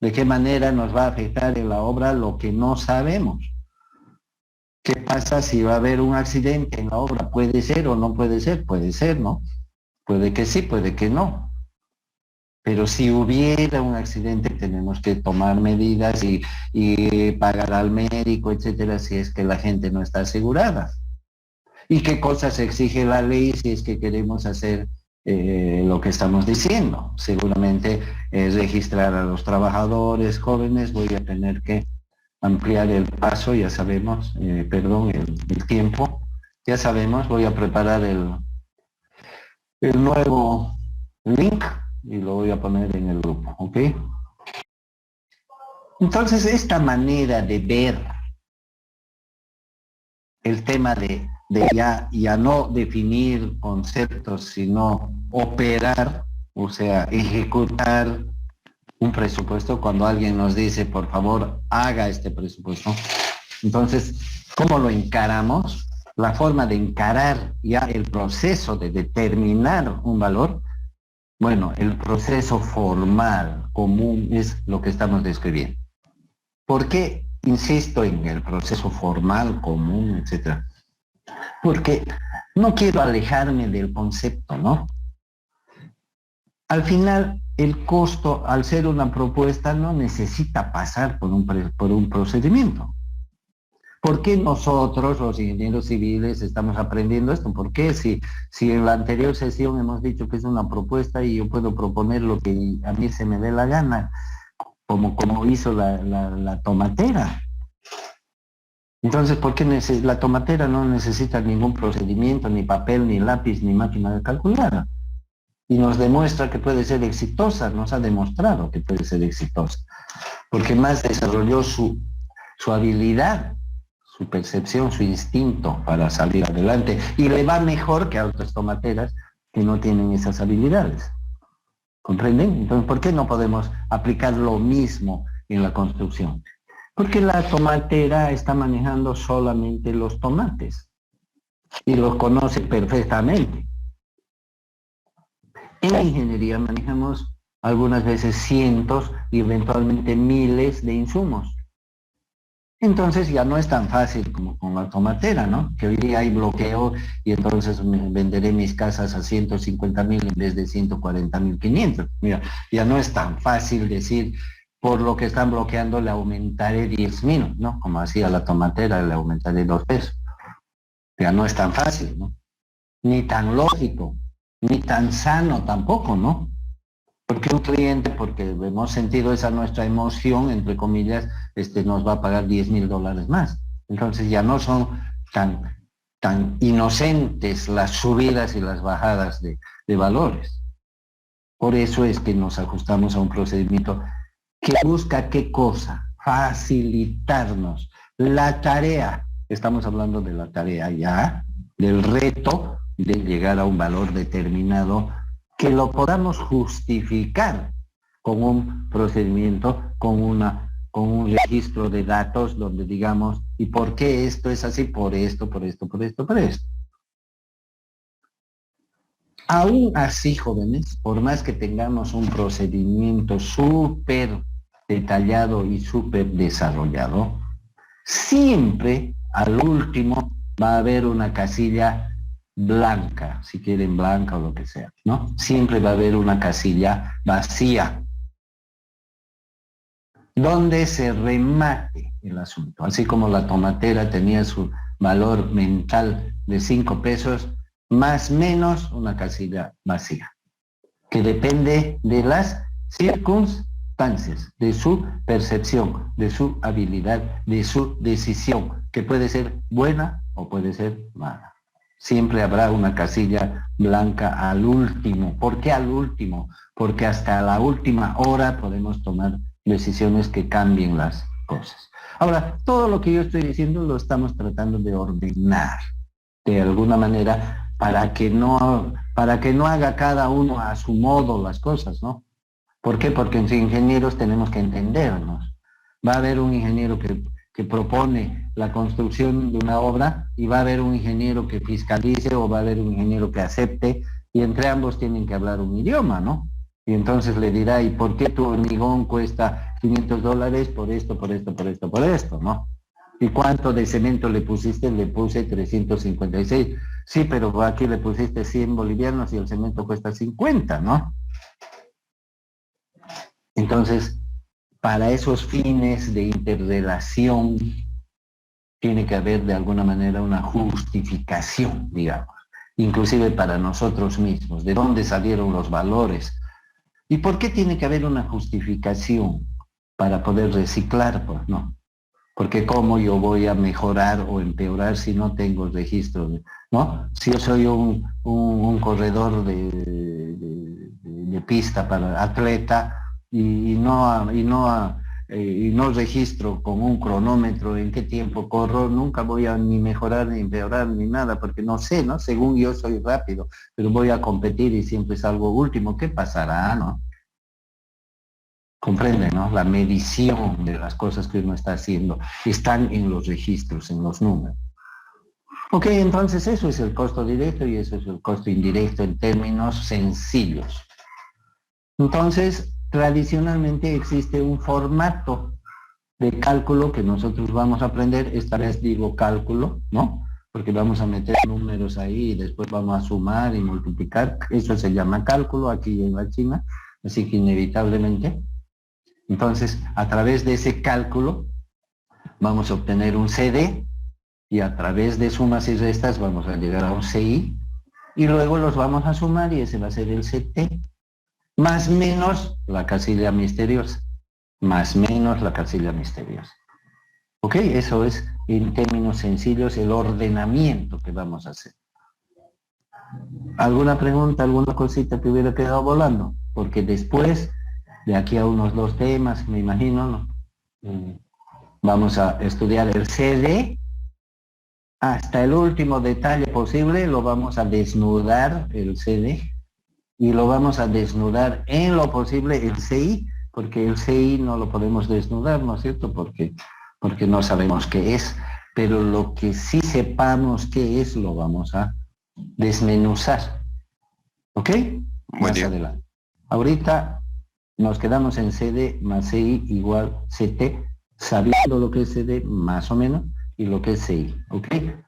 ¿De qué manera nos va a afectar en la obra lo que no sabemos? ¿Qué pasa si va a haber un accidente en la obra? ¿Puede ser o no puede ser? Puede ser, ¿no? Puede que sí, puede que no. Pero si hubiera un accidente tenemos que tomar medidas y pagar al médico, etcétera, si es que la gente no está asegurada. ¿Y qué cosas exige la ley si es que queremos hacer lo que estamos diciendo? Seguramente registrar a los trabajadores jóvenes, voy a tener que ampliar el paso, ya sabemos, el tiempo, ya sabemos, voy a preparar el nuevo link y lo voy a poner en el grupo, ¿ok? Entonces, esta manera de ver el tema de ya no definir conceptos, sino operar, o sea, ejecutar un presupuesto cuando alguien nos dice, por favor, haga este presupuesto. Entonces, ¿cómo lo encaramos? La forma de encarar ya el proceso de determinar un valor, bueno, el proceso formal, común, es lo que estamos describiendo. ¿Por qué insisto en el proceso formal, común, etcétera? Porque no quiero alejarme del concepto, ¿no? Al final, el costo, al ser una propuesta, no necesita pasar por un procedimiento. ¿Por qué nosotros, los ingenieros civiles, estamos aprendiendo esto? ¿Por qué si en la anterior sesión hemos dicho que es una propuesta y yo puedo proponer lo que a mí se me dé la gana, como hizo la tomatera? Entonces, ¿por qué la tomatera no necesita ningún procedimiento, ni papel, ni lápiz, ni máquina de calcular? y nos demuestra que puede ser exitosa, nos ha demostrado que puede ser exitosa, porque más desarrolló su habilidad, su percepción, su instinto para salir adelante, y le va mejor que a otras tomateras que no tienen esas habilidades. ¿Comprenden? Entonces, ¿por qué no podemos aplicar lo mismo en la construcción? Porque la tomatera está manejando solamente los tomates y los conoce perfectamente. En la ingeniería manejamos algunas veces cientos y eventualmente miles de insumos. Entonces ya no es tan fácil como con la tomatera, ¿no? Que hoy día hay bloqueo y entonces venderé mis casas a 150.000 en vez de 140.500. Mira, ya no es tan fácil decir, por lo que están bloqueando le aumentaré 10.000, ¿no? Como hacía la tomatera, le aumentaré 2 pesos. Ya no es tan fácil, ¿no? Ni tan lógico, ni tan sano tampoco, ¿no? Porque un cliente, porque hemos sentido esa nuestra emoción, entre comillas, nos va a pagar $10.000 más. Entonces ya no son tan inocentes las subidas y las bajadas de valores. Por eso es que nos ajustamos a un procedimiento que busca ¿qué cosa? Facilitarnos la tarea. Estamos hablando de la tarea ya, del reto de llegar a un valor determinado que lo podamos justificar con un procedimiento, con un registro de datos donde digamos, ¿y por qué esto es así? Por esto, por esto, por esto, por esto. Aún así, jóvenes, por más que tengamos un procedimiento súper detallado y súper desarrollado, siempre al último va a haber una casilla blanca, si quieren blanca o lo que sea, ¿no? Siempre va a haber una casilla vacía donde se remate el asunto. Así como la tomatera tenía su valor mental de 5 pesos, más o menos una casilla vacía, que depende de las circunstancias, de su percepción, de su habilidad, de su decisión, que puede ser buena o puede ser mala. Siempre habrá una casilla blanca al último. ¿Por qué al último? Porque hasta la última hora podemos tomar decisiones que cambien las cosas. Ahora, todo lo que yo estoy diciendo lo estamos tratando de ordenar de alguna manera para que no haga cada uno a su modo las cosas, ¿no? ¿Por qué? Porque en ingenieros tenemos que entendernos. Va a haber un ingeniero que propone la construcción de una obra y va a haber un ingeniero que fiscalice o va a haber un ingeniero que acepte y entre ambos tienen que hablar un idioma, ¿no? Y entonces le dirá, ¿y por qué tu hormigón cuesta $500? Por esto, por esto, por esto, por esto, ¿no? ¿Y cuánto de cemento le pusiste? Le puse 356. Sí, pero aquí le pusiste 100 bolivianos y el cemento cuesta 50, ¿no? Entonces, para esos fines de interrelación, tiene que haber de alguna manera una justificación, digamos, inclusive para nosotros mismos, de dónde salieron los valores. ¿Y por qué tiene que haber una justificación para poder reciclar? Pues no. Porque cómo yo voy a mejorar o empeorar si no tengo registro, ¿no? Si yo soy un corredor de pista para atleta y no registro con un cronómetro en qué tiempo corro, nunca voy a ni mejorar, ni empeorar, ni nada, porque no sé, ¿no? Según yo soy rápido, pero voy a competir y siempre salgo último, ¿qué pasará, no? Comprenden, ¿no? La medición de las cosas que uno está haciendo están en los registros, en los números. Ok, entonces eso es el costo directo y eso es el costo indirecto en términos sencillos. Entonces, tradicionalmente existe un formato de cálculo que nosotros vamos a aprender, esta vez digo cálculo, ¿no? Porque vamos a meter números ahí y después vamos a sumar y multiplicar, eso se llama cálculo aquí en la China, así que inevitablemente. Entonces, a través de ese cálculo vamos a obtener un CD y a través de sumas y restas vamos a llegar a un CI y luego los vamos a sumar y ese va a ser el CT, más menos la casilla misteriosa, más menos la casilla misteriosa. Ok, eso es en términos sencillos el ordenamiento que vamos a hacer. ¿Alguna pregunta, alguna cosita que hubiera quedado volando? Porque después, de aquí a unos 2 temas, me imagino, ¿no? Vamos a estudiar el CD hasta el último detalle posible, lo vamos a desnudar el CD y lo vamos a desnudar en lo posible el CI, porque el CI no lo podemos desnudar, ¿no es cierto? Porque no sabemos qué es, pero lo que sí sepamos qué es lo vamos a desmenuzar. ¿Ok? Buen Más día. adelante. Ahorita nos quedamos en CD más CI igual CT, sabiendo lo que es CD más o menos y lo que es CI. ¿Ok?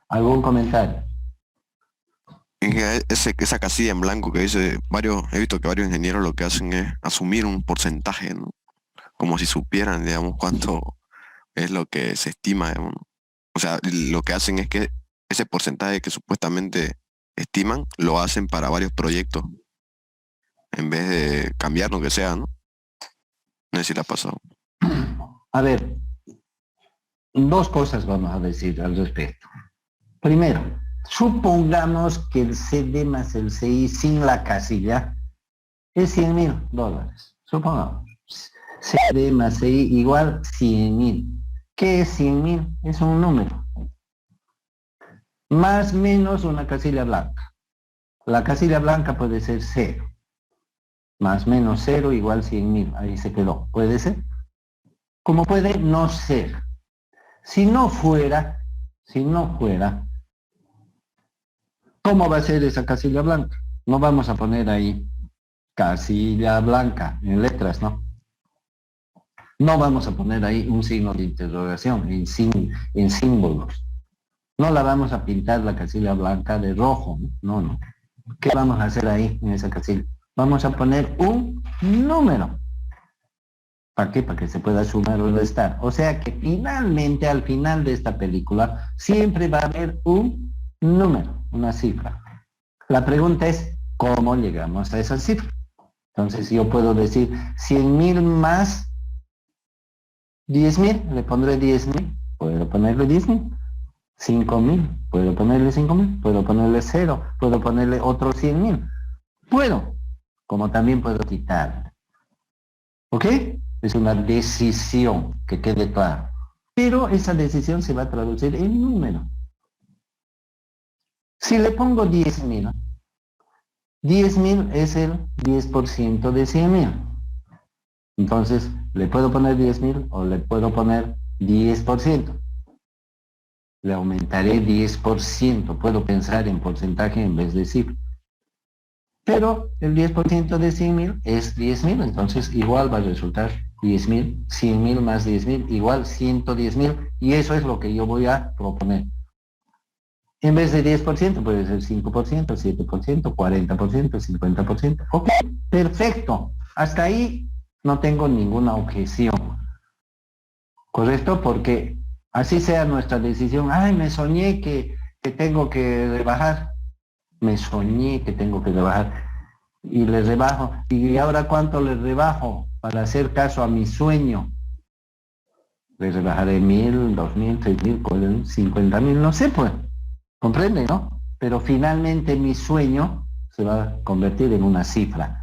¿Algún comentario? Esa casilla en blanco que dice he visto que varios ingenieros lo que hacen es asumir un porcentaje, ¿no? Como si supieran, digamos, cuánto es lo que se estima, digamos, ¿no? O sea, lo que hacen es que ese porcentaje que supuestamente estiman, lo hacen para varios proyectos, en vez de cambiar lo que sea, ¿no? No sé si le ha pasado. A ver, 2 cosas vamos a decir al respecto. Primero, supongamos que el CD más el CI sin la casilla es $100,000. Supongamos. CD más CI igual 100,000. ¿Qué es 100,000? Es un número. Más menos una casilla blanca. La casilla blanca puede ser 0. Más menos 0 igual 100,000. Ahí se quedó. ¿Puede ser? Como puede no ser. Si no fuera, ¿cómo va a ser esa casilla blanca? No vamos a poner ahí casilla blanca en letras, ¿no? No vamos a poner ahí un signo de interrogación en símbolos. No la vamos a pintar la casilla blanca de rojo, ¿no? No. ¿Qué vamos a hacer ahí en esa casilla? Vamos a poner un número. ¿Para qué? Para que se pueda sumar o restar. O sea que finalmente, al final de esta película, siempre va a haber un número, una cifra. La pregunta es, ¿cómo llegamos a esa cifra? Entonces yo puedo decir 100,000 más 10,000, le pondré 10,000, puedo ponerle 10,000. 5,000, puedo ponerle 5,000, puedo ponerle 0, puedo ponerle otros 100,000. Puedo, como también puedo quitar. ¿Ok? Es una decisión, que quede claro. Pero esa decisión se va a traducir en número. Si le pongo 10,000, 10,000 es el 10% de 100,000. Entonces, ¿le puedo poner 10,000 o le puedo poner 10%? Le aumentaré 10%. Puedo pensar en porcentaje en vez de cifra. Pero el 10% de 100,000 es 10,000, entonces igual va a resultar 10,000, 100,000 más 10,000 igual 110,000, y eso es lo que yo voy a proponer. En vez de 10% puede ser 5%, 7%, 40%, 50%. Ok, perfecto. Hasta ahí no tengo ninguna objeción. ¿Correcto? Porque así sea nuestra decisión. Ay, me soñé que tengo que rebajar. Me soñé que tengo que rebajar. Y le rebajo. ¿Y ahora cuánto le rebajo para hacer caso a mi sueño? Le rebajaré 1,000, 2,000, 3,000, 50,000, no sé, pues. ¿Comprende, no? Pero finalmente mi sueño se va a convertir en una cifra.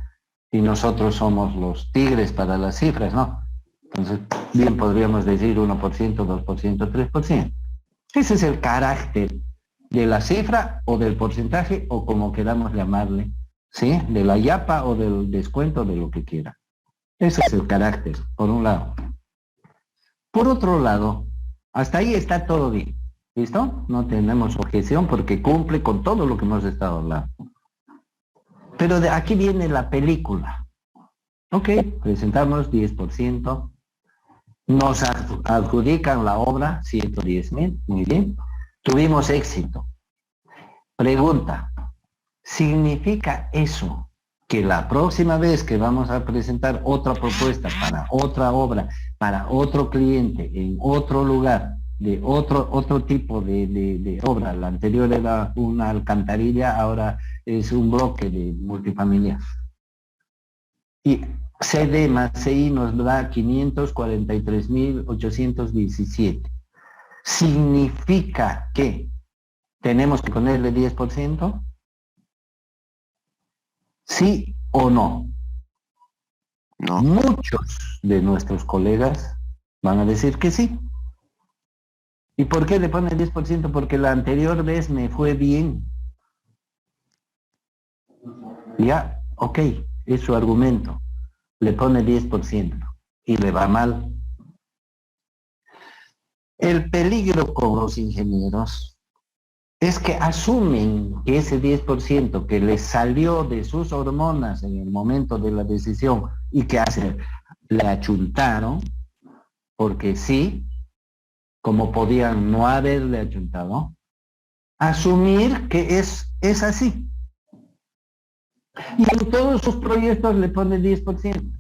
Y nosotros somos los tigres para las cifras, ¿no? Entonces, bien podríamos decir 1%, 2%, 3%. Ese es el carácter de la cifra o del porcentaje o como queramos llamarle, ¿sí? De la yapa o del descuento, de lo que quiera. Ese es el carácter, por un lado. Por otro lado, hasta ahí está todo bien. ¿Listo? No tenemos objeción porque cumple con todo lo que hemos estado hablando. Pero de aquí viene la película. Ok, presentamos 10%. Nos adjudican la obra, 110,000, muy bien. Tuvimos éxito. Pregunta, ¿significa eso que la próxima vez que vamos a presentar otra propuesta para otra obra, para otro cliente, en otro lugar, de otro tipo de obra, la anterior era una alcantarilla, ahora es un bloque de multifamiliar, y CD más CI nos da 543,817. ¿Significa que tenemos que ponerle 10%? ¿Sí o no? No, Muchos de nuestros colegas van a decir que sí. ¿Y por qué le pone 10%? Porque la anterior vez me fue bien. Ya, ok, es su argumento. Le pone 10% y le va mal. El peligro con los ingenieros es que asumen que ese 10% que les salió de sus hormonas en el momento de la decisión y que le achuntaron, porque sí, como podían no haberle achuntado, asumir que es así. Y en todos sus proyectos le pone 10%.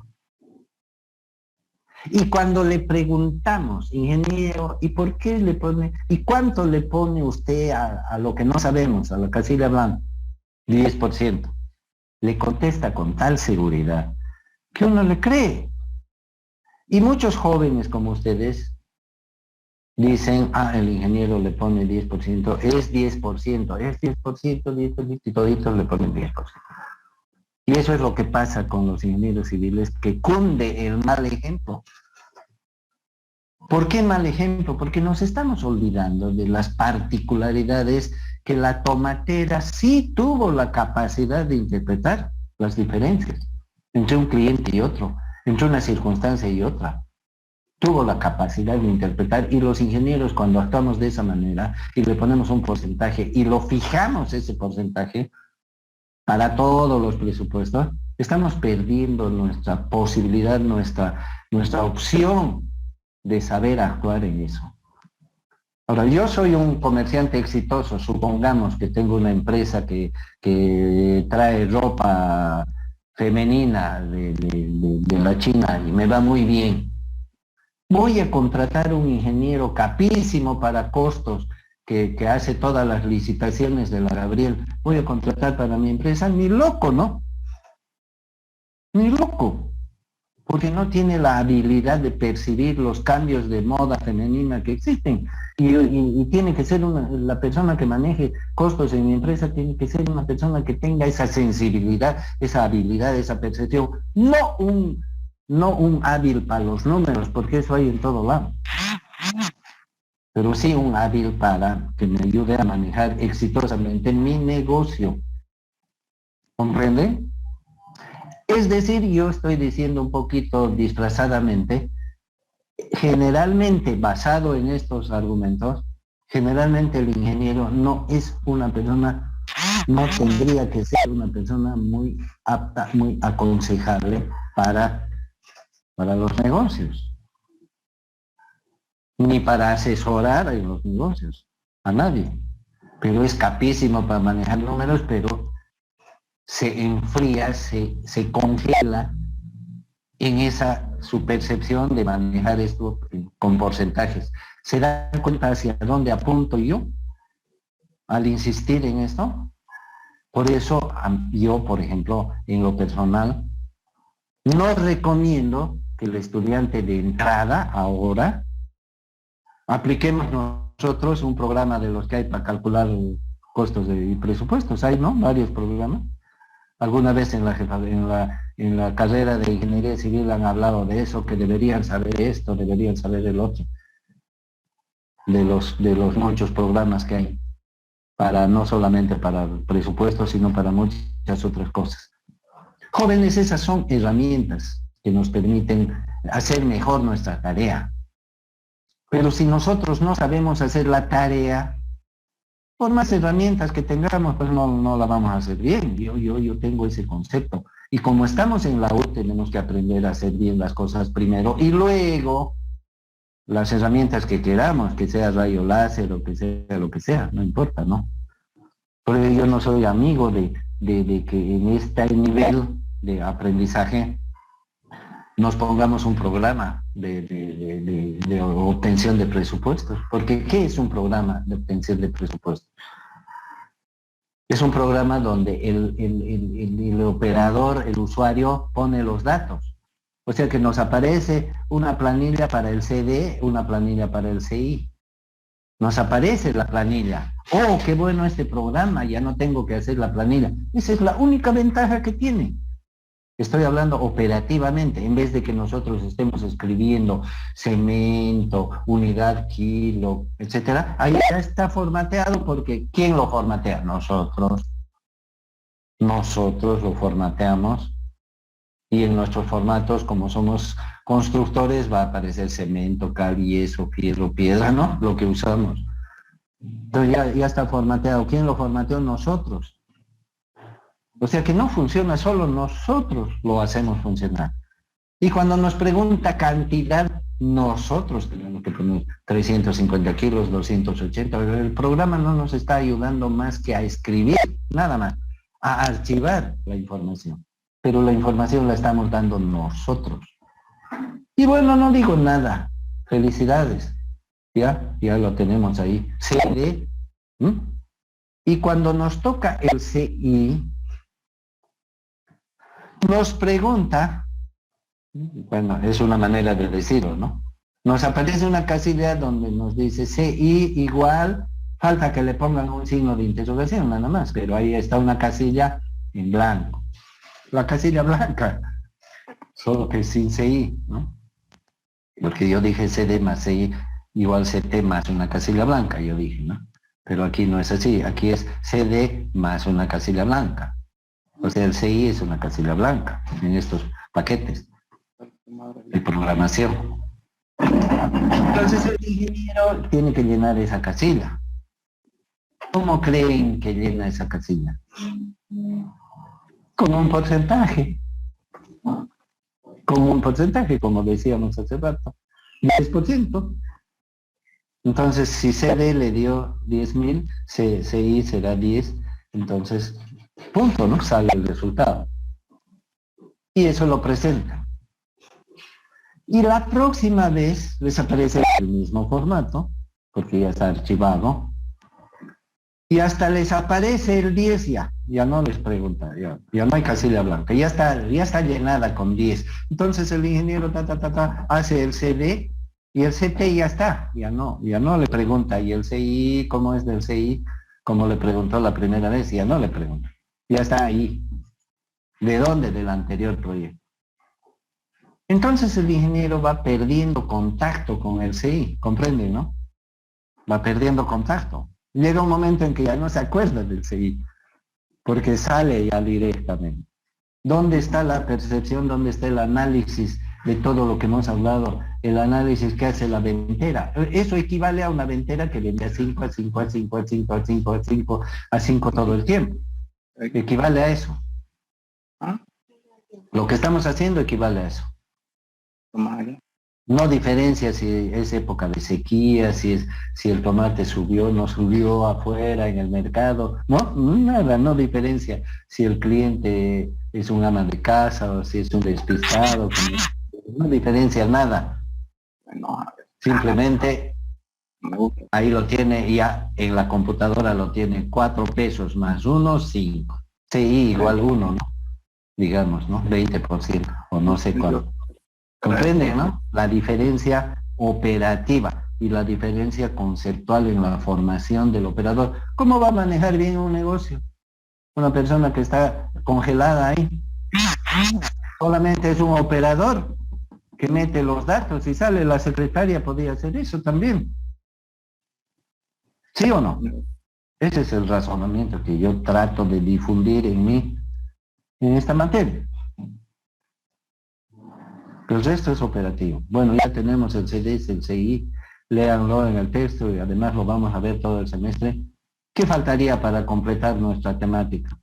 Y cuando le preguntamos, ingeniero, ¿y por qué le pone, y cuánto le pone usted a lo que no sabemos, a la casilla blanca? 10%. Le contesta con tal seguridad que uno le cree. Y muchos jóvenes como ustedes dicen, el ingeniero le pone 10%, es 10%, es 10%, 10%, y toditos le ponen 10%. Y eso es lo que pasa con los ingenieros civiles, que cunde el mal ejemplo. ¿Por qué mal ejemplo? Porque nos estamos olvidando de las particularidades que la tomatera sí tuvo la capacidad de interpretar las diferencias entre un cliente y otro, entre una circunstancia y otra. Tuvo la capacidad de interpretar y los ingenieros cuando actuamos de esa manera y le ponemos un porcentaje y lo fijamos ese porcentaje para todos los presupuestos, estamos perdiendo nuestra posibilidad, nuestra opción de saber actuar en eso. Ahora, yo soy un comerciante exitoso, supongamos que tengo una empresa que trae ropa femenina de la China y me va muy bien. Voy a contratar un ingeniero capísimo para costos que hace todas las licitaciones de la Gabriel. Voy a contratar para mi empresa, ni loco, ¿no? Ni loco. Porque no tiene la habilidad de percibir los cambios de moda femenina que existen. Y tiene que ser la persona que maneje costos en mi empresa, tiene que ser una persona que tenga esa sensibilidad, esa habilidad, esa percepción. No un hábil para los números, porque eso hay en todo lado. Pero sí un hábil para que me ayude a manejar exitosamente mi negocio. ¿Comprende? Es decir, yo estoy diciendo un poquito disfrazadamente, generalmente basado en estos argumentos, generalmente el ingeniero no es una persona, no tendría que ser una persona muy apta, muy aconsejable para los negocios, ni para asesorar en los negocios, a nadie. Pero es capísimo para manejar números, pero se enfría, se congela en esa su percepción de manejar esto con porcentajes. ¿Se dan cuenta hacia dónde apunto yo al insistir en esto? Por eso yo, por ejemplo, en lo personal, no recomiendo que el estudiante de entrada ahora apliquemos nosotros un programa de los que hay para calcular costos y presupuestos. Hay, ¿no? Varios programas. Alguna vez en la carrera de ingeniería civil han hablado de eso, que deberían saber esto, deberían saber el otro, de los muchos programas que hay, para no solamente para presupuestos, sino para muchas otras cosas. Jóvenes, esas son herramientas que nos permiten hacer mejor nuestra tarea. Pero si nosotros no sabemos hacer la tarea, por más herramientas que tengamos, pues no la vamos a hacer bien. Yo tengo ese concepto. Y como estamos en la U, tenemos que aprender a hacer bien las cosas primero y luego las herramientas que queramos, que sea rayo láser o que sea lo que sea, no importa, ¿no? Porque yo no soy amigo de que en este nivel de aprendizaje nos pongamos un programa de obtención de presupuestos. Porque ¿qué es un programa de obtención de presupuestos? Es un programa donde el operador, el usuario, pone los datos. O sea que nos aparece una planilla para el CD, una planilla para el CI. nos aparece la planilla. ¡Oh, qué bueno este programa! Ya no tengo que hacer la planilla. Esa es la única ventaja que tiene. Estoy hablando operativamente, en vez de que nosotros estemos escribiendo cemento, unidad, kilo, etcétera. Ahí ya está formateado porque ¿quién lo formatea? Nosotros. Nosotros lo formateamos y en nuestros formatos, como somos constructores, va a aparecer cemento, cal, yeso, fierro, piedra, ¿no? Lo que usamos. Entonces ya está formateado. ¿Quién lo formateó? Nosotros. O sea que no funciona solo, nosotros lo hacemos funcionar. Y cuando nos pregunta cantidad, nosotros tenemos que poner 350 kilos, 280. El programa no nos está ayudando más que a escribir, nada más, a archivar la información. Pero la información la estamos dando nosotros. Y bueno, no digo nada. Felicidades. Ya lo tenemos ahí. CD. Y cuando nos toca el CI, nos pregunta, bueno, es una manera de decirlo, ¿no? Nos aparece una casilla donde nos dice CI igual, falta que le pongan un signo de interrogación nada más, pero ahí está una casilla en blanco. La casilla blanca, solo que sin CI, ¿no? Porque yo dije CD más CI igual CT más una casilla blanca, yo dije, ¿no? Pero aquí no es así, aquí es CD más una casilla blanca. O sea, el CI es una casilla blanca en estos paquetes de programación. Entonces el ingeniero tiene que llenar esa casilla. ¿Cómo creen que llena esa casilla? Con un porcentaje. Con un porcentaje, como decíamos hace rato. 10%. Entonces, si CD le dio 10.000, CI será 10, entonces, punto, ¿no? Sale el resultado. Y eso lo presenta. Y la próxima vez les aparece el mismo formato, porque ya está archivado, y hasta les aparece el 10 ya no les pregunta, ya no hay casilla blanca, ya está llenada con 10. Entonces el ingeniero hace el CD, y el CT ya está, ya no le pregunta, y el CI, ¿cómo es del CI? Como le preguntó la primera vez, ya no le pregunta, ya está ahí. ¿De dónde? Del anterior proyecto. Entonces el ingeniero va perdiendo contacto con el CI, ¿comprende, no? Va perdiendo contacto. Llega un momento en que ya no se acuerda del CI, porque sale ya directamente. ¿Dónde está la percepción? ¿Dónde está el análisis de todo lo que hemos hablado? El análisis que hace la ventera. Eso equivale a una ventera que vende a 5, a 5, a 5, a 5, a 5, a 5, a 5 todo el tiempo. Equivale a eso. Lo que estamos haciendo equivale a eso. No diferencia si es época de sequía, si el tomate subió, no subió afuera en el mercado, no, nada, no diferencia si el cliente es un ama de casa o si es un despistado, no diferencia nada. Simplemente ahí lo tiene ya en la computadora, lo tiene 4 pesos más 1, 5. CI igual 1, ¿no? Digamos, ¿no? 20% o no sé cuánto. ¿Comprende, no? La diferencia operativa y la diferencia conceptual en la formación del operador. ¿Cómo va a manejar bien un negocio? Una persona que está congelada ahí. Solamente es un operador que mete los datos y sale. La secretaria podría hacer eso también. ¿Sí o no? Ese es el razonamiento que yo trato de difundir en esta materia. El resto es operativo. Bueno, ya tenemos el CDS, el CI, léanlo en el texto y además lo vamos a ver todo el semestre. ¿Qué faltaría para completar nuestra temática?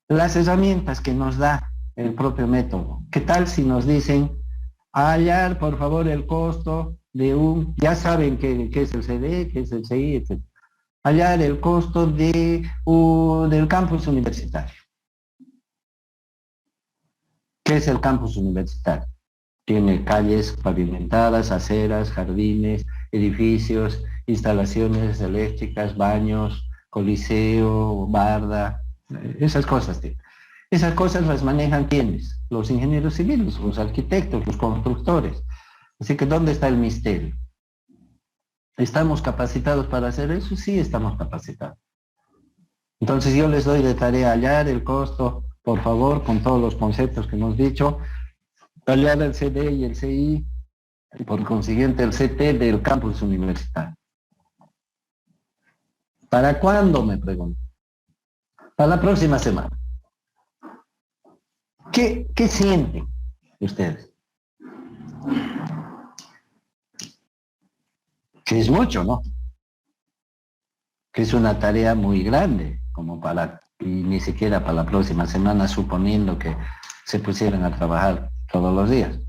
Las herramientas que nos da el propio método. ¿Qué tal si nos dicen, hallar por favor el costo de ya saben qué es el CD, qué es el CI, etc. Hallar el costo del campus universitario. ¿Qué es el campus universitario? Tiene calles pavimentadas, aceras, jardines, edificios, instalaciones eléctricas, baños, coliseo, barda, esas cosas. Esas cosas las manejan ¿quiénes? Los ingenieros civiles, los arquitectos, los constructores. Así que ¿dónde está el misterio? ¿Estamos capacitados para hacer eso? Sí, estamos capacitados. Entonces yo les doy de tarea hallar el costo, por favor, con todos los conceptos que hemos dicho, hallar el CD y el CI, y por consiguiente el CT del campus universitario. ¿Para cuándo? Me pregunto. Para la próxima semana. ¿Qué sienten ustedes? Que es mucho, ¿no? Que es una tarea muy grande, como para, y ni siquiera para la próxima semana, suponiendo que se pusieran a trabajar todos los días.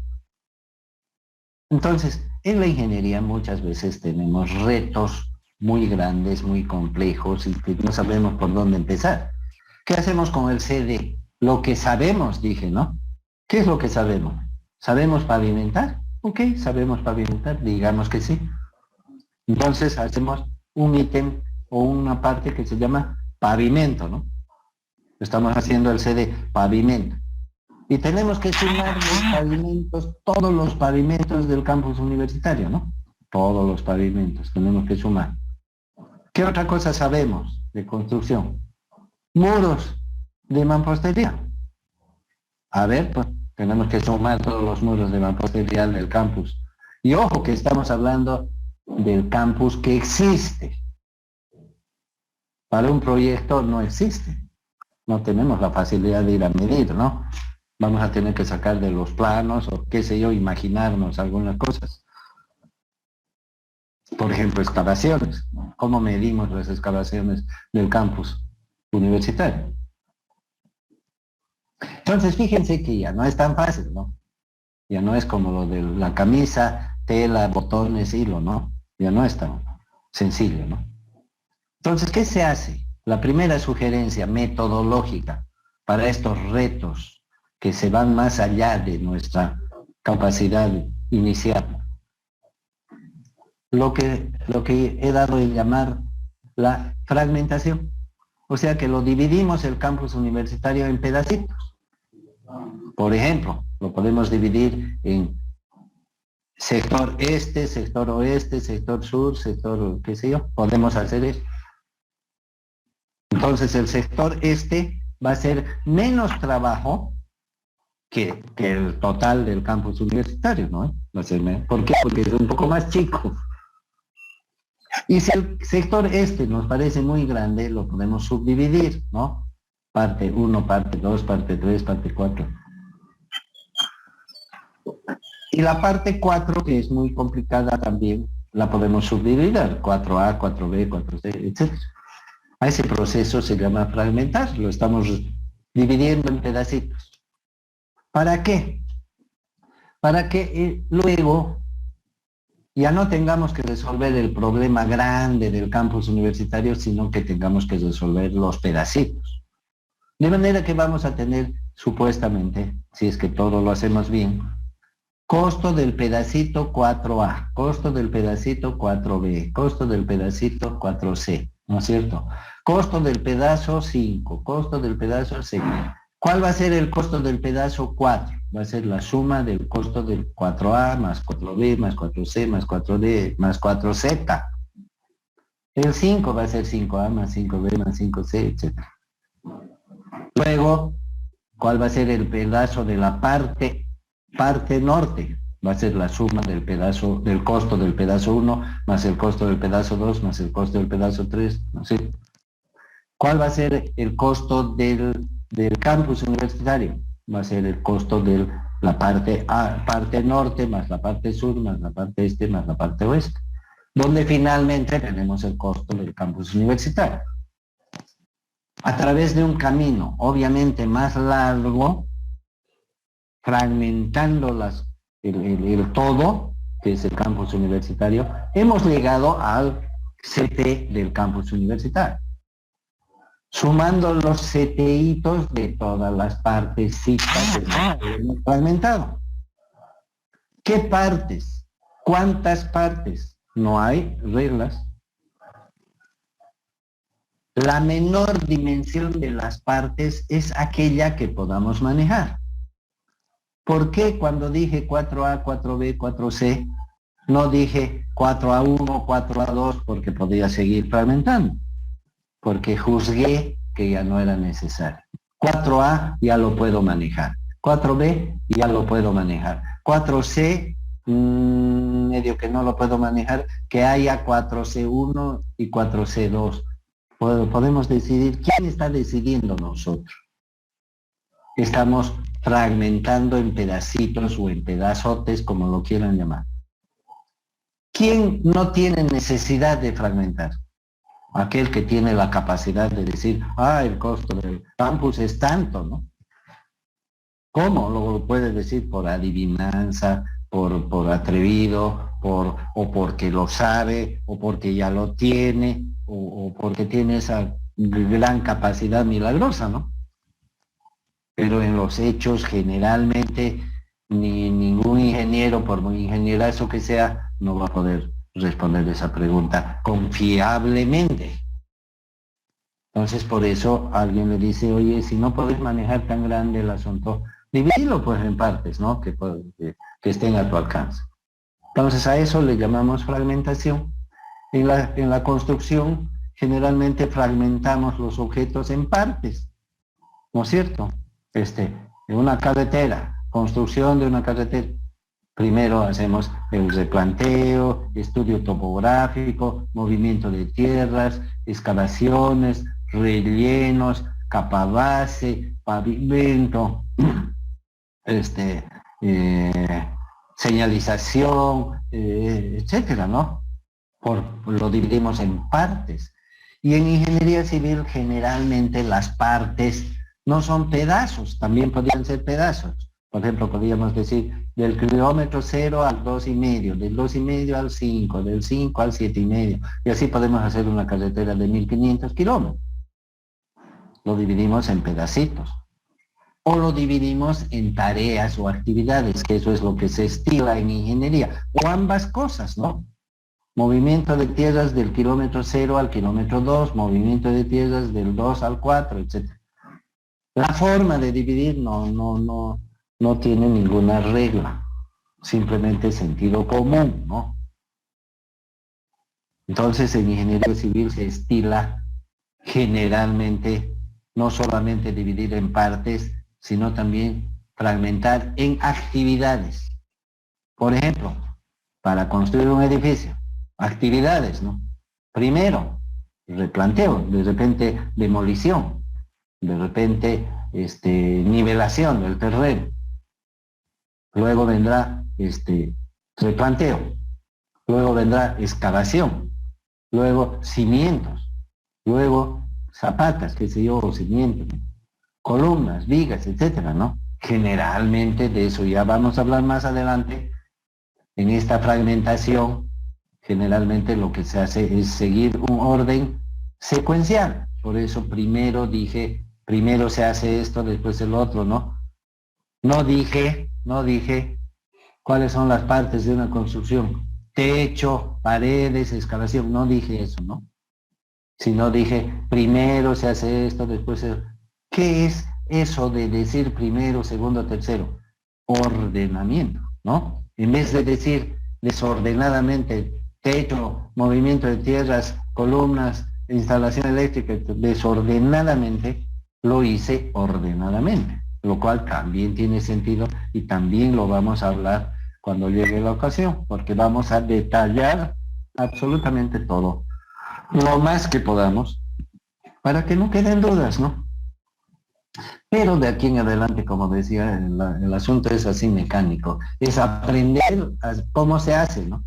Entonces, en la ingeniería muchas veces tenemos retos muy grandes, muy complejos, y que no sabemos por dónde empezar. ¿Qué hacemos con el CD? Lo que sabemos, dije, ¿no? ¿Qué es lo que sabemos? ¿Sabemos pavimentar? Ok, sabemos pavimentar, digamos que sí. Entonces hacemos un ítem o una parte que se llama pavimento, ¿no? Estamos haciendo el CD, pavimento. Y tenemos que sumar los pavimentos, todos los pavimentos del campus universitario, ¿no? Todos los pavimentos tenemos que sumar. ¿Qué otra cosa sabemos de construcción? Muros de mampostería. A ver, pues tenemos que sumar todos los muros de mampostería del campus. Y ojo que estamos hablando del campus que existe. Para un proyecto no existe. No tenemos la facilidad de ir a medir, ¿no? Vamos a tener que sacar de los planos o qué sé yo, imaginarnos algunas cosas. Por ejemplo, excavaciones. ¿Cómo medimos las excavaciones del campus universitario? Entonces, fíjense que ya no es tan fácil, ¿no? Ya no es como lo de la camisa, tela, botones, hilo, ¿no? Ya no es tan sencillo, ¿no? Entonces, ¿qué se hace? La primera sugerencia metodológica para estos retos que se van más allá de nuestra capacidad inicial. Lo que he dado en llamar la fragmentación. O sea que lo dividimos el campus universitario en pedacitos. Por ejemplo, lo podemos dividir en sector este, sector oeste, sector sur, sector qué sé yo. Podemos hacer eso. Entonces el sector este va a ser menos trabajo que el total del campus universitario, ¿no? Va a ser menos. ¿Por qué? Porque es un poco más chico. Y si el sector este nos parece muy grande, lo podemos subdividir, ¿no? Parte 1, parte 2, parte 3, parte 4. Y la parte 4, que es muy complicada también, la podemos subdividir, 4A, 4B, 4C, etc. A ese proceso se llama fragmentar, lo estamos dividiendo en pedacitos. ¿Para qué? Para que luego ya no tengamos que resolver el problema grande del campus universitario, sino que tengamos que resolver los pedacitos. De manera que vamos a tener, supuestamente, si es que todo lo hacemos bien, costo del pedacito 4A, costo del pedacito 4B, costo del pedacito 4C, ¿no es cierto? Costo del pedazo 5, costo del pedazo 6. ¿Cuál va a ser el costo del pedazo 4? Va a ser la suma del costo del 4A más 4B más 4C más 4D más 4Z. El 5 va a ser 5A más 5B más 5C, etc. Luego, ¿cuál va a ser el pedazo de la parte norte? Va a ser la suma del pedazo, del costo del pedazo 1 más el costo del pedazo 2 más el costo del pedazo 3, ¿no? ¿Sí? ¿Cuál va a ser el costo del campus universitario? Va a ser el costo de la parte norte más la parte sur más la parte este más la parte oeste, donde finalmente tenemos el costo del campus universitario. A través de un camino obviamente más largo, fragmentando el todo, que es el campus universitario, hemos llegado al CT del campus universitario, sumando los CTitos de todas las partecitas que hemos fragmentado. ¿Qué partes? ¿Cuántas partes? No hay reglas. La menor dimensión de las partes es aquella que podamos manejar. ¿Por qué cuando dije 4A, 4B, 4C No dije 4-1, 4-2, porque podía seguir fragmentando, porque juzgué que ya no era necesario. 4A ya lo puedo manejar. 4B ya lo puedo manejar. 4C, medio que no lo puedo manejar, que haya 4C1 y 4C2. Podemos decidir. ¿Quién está decidiendo nosotros? Estamos fragmentando en pedacitos o en pedazotes, como lo quieran llamar. ¿Quién no tiene necesidad de fragmentar? Aquel que tiene la capacidad de decir, el costo del campus es tanto, ¿no? ¿Cómo lo puede decir? Por adivinanza, por atrevido, o porque lo sabe, o porque ya lo tiene, o porque tiene esa gran capacidad milagrosa, ¿no? Pero en los hechos generalmente ningún ingeniero, por muy ingenierazo que sea, no va a poder responder esa pregunta confiablemente. Entonces por eso alguien le dice, oye, si no podés manejar tan grande el asunto, divídelo pues en partes, ¿no? Que estén a tu alcance. Entonces a eso le llamamos fragmentación. En la construcción generalmente fragmentamos los objetos en partes, ¿no es cierto? En una carretera, construcción de una carretera. Primero hacemos el replanteo, estudio topográfico, movimiento de tierras, excavaciones, rellenos, capa base, pavimento, señalización, etcétera, ¿no? Lo dividimos en partes. Y en ingeniería civil generalmente las partes no son pedazos, también podrían ser pedazos. Por ejemplo, podríamos decir del kilómetro 0 al 2,5, del 2,5 al 5, del 5 al 7,5. Y así podemos hacer una carretera de 1.500 kilómetros. Lo dividimos en pedacitos. O lo dividimos en tareas o actividades, que eso es lo que se estila en ingeniería. O ambas cosas, ¿no? Movimiento de tierras del kilómetro 0 al kilómetro 2, movimiento de tierras del 2 al 4, etc. La forma de dividir no tiene ninguna regla, simplemente sentido común, ¿no? Entonces en ingeniería civil se estila generalmente no solamente dividir en partes, sino también fragmentar en actividades. Por ejemplo, para construir un edificio, actividades, ¿no? Primero, replanteo, de repente demolición, de repente nivelación del terreno. Luego vendrá replanteo, luego vendrá excavación, luego cimientos, luego zapatas, qué sé yo, o cimientos, columnas, vigas, etcétera, ¿no? Generalmente de eso ya vamos a hablar más adelante. En esta fragmentación, generalmente lo que se hace es seguir un orden secuencial. Por eso primero dije, primero se hace esto, después el otro, ¿no? No dije cuáles son las partes de una construcción. Techo, paredes, excavación, no dije eso, ¿no? Sino dije, primero se hace esto, después el... ¿Qué es eso de decir primero, segundo, tercero? Ordenamiento, ¿no? En vez de decir desordenadamente techo, movimiento de tierras, columnas, instalación eléctrica, desordenadamente, lo hice ordenadamente, lo cual también tiene sentido y también lo vamos a hablar cuando llegue la ocasión, porque vamos a detallar absolutamente todo, lo más que podamos, para que no queden dudas, ¿no? Pero de aquí en adelante, como decía, el asunto es así mecánico, es aprender cómo se hace, ¿no?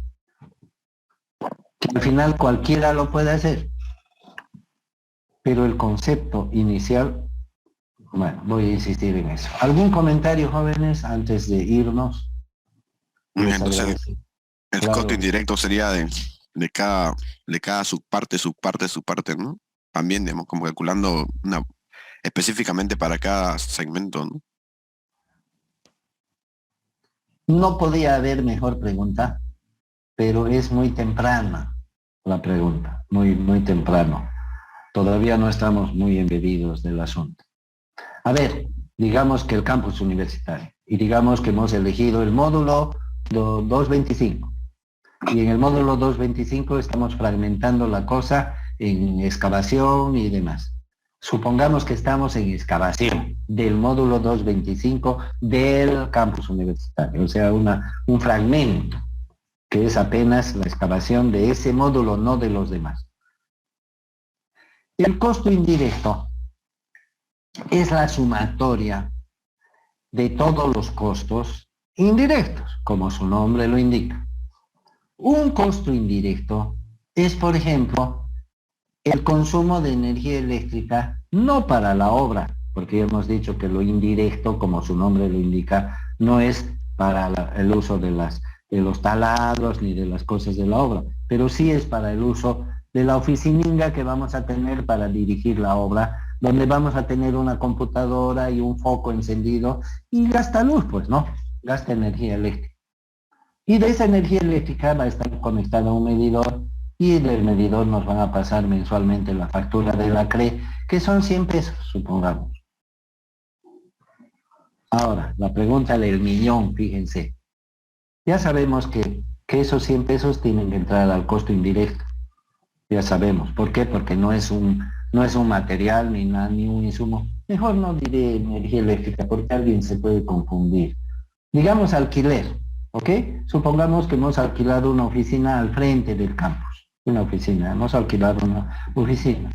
Que al final cualquiera lo puede hacer, pero el concepto inicial, bueno, voy a insistir en eso. ¿Algún comentario, jóvenes, antes de irnos? Entonces, el Claro. costo indirecto sería de cada subparte, ¿no? También, digamos, como calculando específicamente para cada segmento, ¿no? No podía haber mejor pregunta, pero es muy temprana la pregunta, muy, muy temprano. Todavía no estamos muy embebidos del asunto. A ver, digamos que el campus universitario, y digamos que hemos elegido el módulo 225. Y en el módulo 225 estamos fragmentando la cosa en excavación y demás. Supongamos que estamos en excavación del módulo 225 del campus universitario, o sea, un fragmento que es apenas la excavación de ese módulo, no de los demás. El costo indirecto es la sumatoria de todos los costos indirectos, como su nombre lo indica. Un costo indirecto es, por ejemplo, el consumo de energía eléctrica, no para la obra, porque ya hemos dicho que lo indirecto, como su nombre lo indica, no es para el uso de los taladros ni de las cosas de la obra, pero sí es para el uso de la oficininga que vamos a tener para dirigir la obra, donde vamos a tener una computadora y un foco encendido y gasta luz, pues, ¿no? Gasta energía eléctrica. Y de esa energía eléctrica va a estar conectada a un medidor y del medidor nos van a pasar mensualmente la factura de la CRE, que son 100 pesos, supongamos. Ahora, la pregunta del millón, fíjense. Ya sabemos que esos 100 pesos tienen que entrar al costo indirecto. Ya sabemos. ¿Por qué? Porque no es un material ni un insumo. Mejor no diré energía eléctrica porque alguien se puede confundir. Digamos alquiler, ¿ok? Supongamos que hemos alquilado una oficina al frente del campus. Hemos alquilado una oficina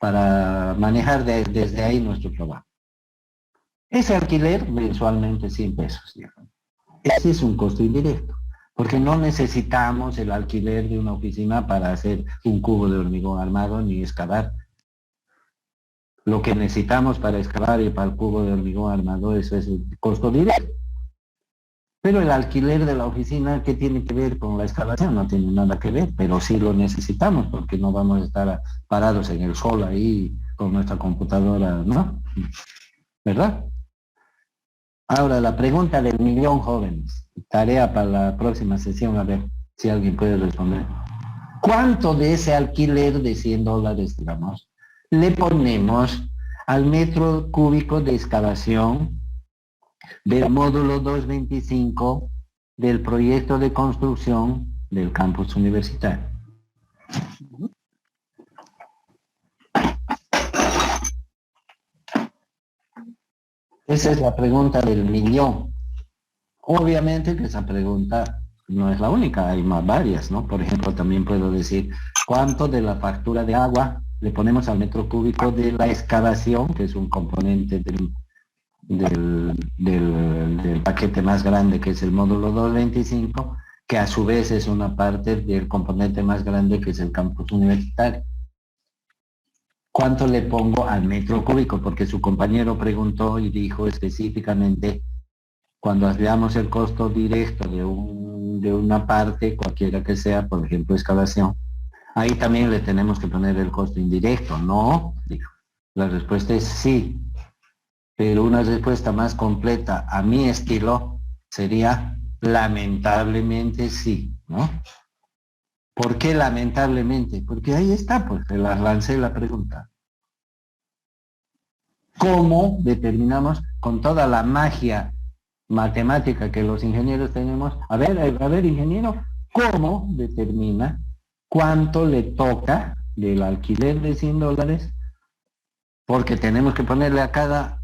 para manejar desde ahí nuestro trabajo. Ese alquiler mensualmente 100 pesos, digamos. Ese es un costo indirecto, porque no necesitamos el alquiler de una oficina para hacer un cubo de hormigón armado ni excavar. Lo que necesitamos para excavar y para el cubo de hormigón armado, eso es el costo directo. Pero el alquiler de la oficina, ¿qué tiene que ver con la excavación? No tiene nada que ver, pero sí lo necesitamos, porque no vamos a estar parados en el sol ahí con nuestra computadora, ¿no? ¿Verdad? Ahora, la pregunta del millón, jóvenes. Tarea para la próxima sesión, a ver si alguien puede responder. ¿Cuánto de ese alquiler de $100, digamos, le ponemos al metro cúbico de excavación del módulo 225 del proyecto de construcción del campus universitario? Esa es la pregunta del millón. Obviamente que esa pregunta no es la única, hay más varias, ¿no? Por ejemplo, también puedo decir, ¿cuánto de la factura de agua le ponemos al metro cúbico de la excavación, que es un componente del paquete más grande, que es el módulo 225, que a su vez es una parte del componente más grande, que es el campus universitario? ¿Cuánto le pongo al metro cúbico? Porque su compañero preguntó y dijo específicamente, cuando veamos el costo directo de una parte, cualquiera que sea, por ejemplo, excavación, ahí también le tenemos que poner el costo indirecto. No, dijo. La respuesta es sí, pero una respuesta más completa a mi estilo sería lamentablemente sí, ¿no? ¿Por qué lamentablemente? Porque ahí está, pues, se la lancé la pregunta. ¿Cómo determinamos con toda la magia matemática que los ingenieros tenemos? A ver, ingeniero, ¿cómo determina cuánto le toca del alquiler de $100? Porque tenemos que ponerle a cada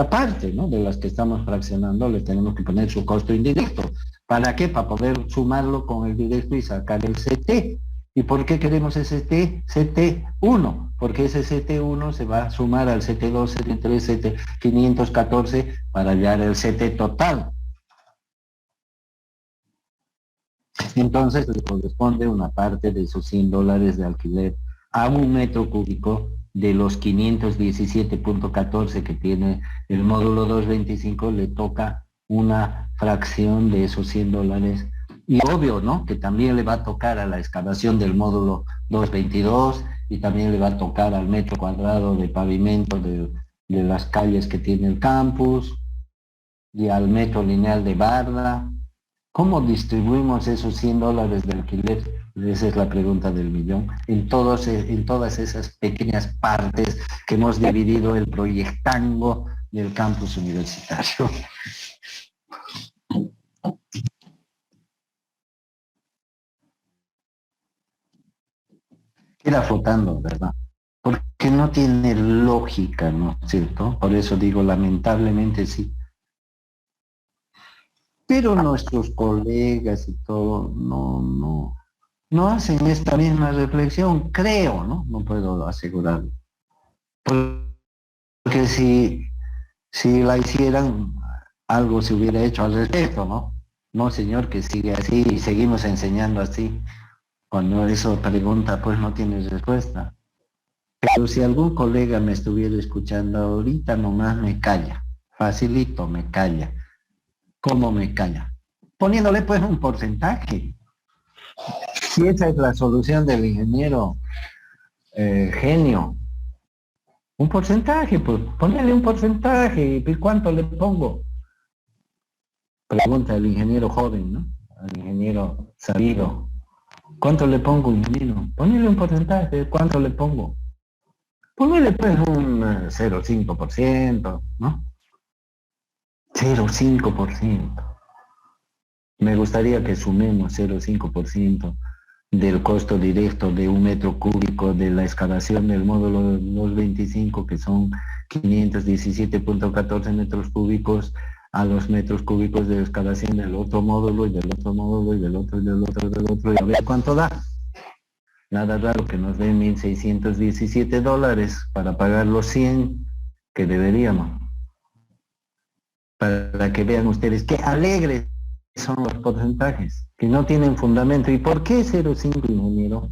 parte, ¿no?, de las que estamos fraccionando, le tenemos que poner su costo indirecto. ¿Para qué? Para poder sumarlo con el directo y sacar el CT. ¿Y por qué queremos ese CT1? Porque ese CT1 se va a sumar al CT2, CT3, CT514 para hallar el CT total. Entonces le corresponde una parte de esos $100 de alquiler a un metro cúbico de los 517.14 que tiene el módulo 225, le toca una fracción de esos $100. Y obvio, ¿no?, que también le va a tocar a la excavación del módulo 222 y también le va a tocar al metro cuadrado de pavimento de las calles que tiene el campus y al metro lineal de barda. ¿Cómo distribuimos esos $100 de alquiler? Esa es la pregunta del millón. En todas esas pequeñas partes que hemos dividido el proyectango del campus universitario. queda flotando, ¿verdad? Porque no tiene lógica, ¿no es cierto? Por eso digo, lamentablemente sí. Pero nuestros colegas y todo no hacen esta misma reflexión, creo, ¿no? No puedo asegurarlo. Porque si la hicieran, algo se hubiera hecho al respecto, ¿no? No, señor, que sigue así y seguimos enseñando así. Cuando eso pregunta, pues no tiene respuesta. Pero si algún colega me estuviera escuchando ahorita, nomás me calla. Facilito, me calla. ¿Cómo me calla? Poniéndole pues un porcentaje. Si esa es la solución del ingeniero genio, un porcentaje, pues ponerle un porcentaje, ¿y cuánto le pongo? Pregunta el ingeniero joven, ¿no? Al ingeniero sabido. ¿Cuánto le pongo, ingeniero? Ponele un porcentaje, ¿cuánto le pongo? Ponele pues un 0,5%, ¿no? 0,5%. Me gustaría que sumemos 0,5% del costo directo de 1 metro cúbico de la excavación del módulo 225, que son 517.14 metros cúbicos, a los metros cúbicos de excavación del otro módulo y del otro módulo y del otro y del otro y del otro, y a ver cuánto da. Nada raro que nos den $1,617 para pagar los 100 que deberíamos. Para que vean ustedes qué alegres son los porcentajes, que no tienen fundamento. ¿Y por qué 0,5, ingeniero?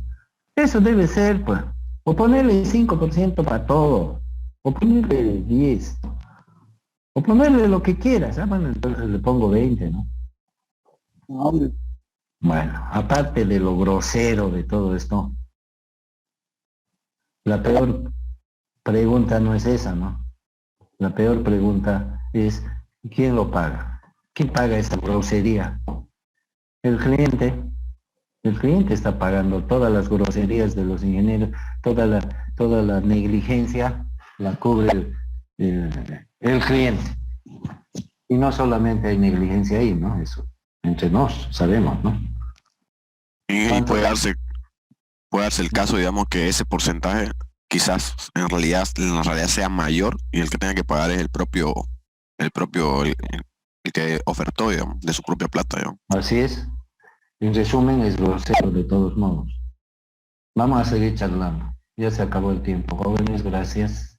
Eso debe ser, pues, o ponerle 5% para todo, o ponerle 10, o ponerle lo que quieras. Bueno, entonces le pongo 20, ¿no? Bueno, aparte de lo grosero de todo esto, la peor pregunta no es esa, ¿no? La peor pregunta es, ¿quién lo paga? ¿Quién paga esta grosería? El cliente. El cliente está pagando todas las groserías de los ingenieros, toda la negligencia la cubre el cliente. Y no solamente hay negligencia ahí, ¿no? Eso, entre nos, sabemos, ¿no? Y puede darse el caso, digamos, que ese porcentaje quizás en la realidad sea mayor y el que tenga que pagar es el que ofertó, digamos, de su propia plata, digamos. Así es. En resumen, es grosero de todos modos. Vamos a seguir charlando. Ya se acabó el tiempo. Jóvenes, gracias.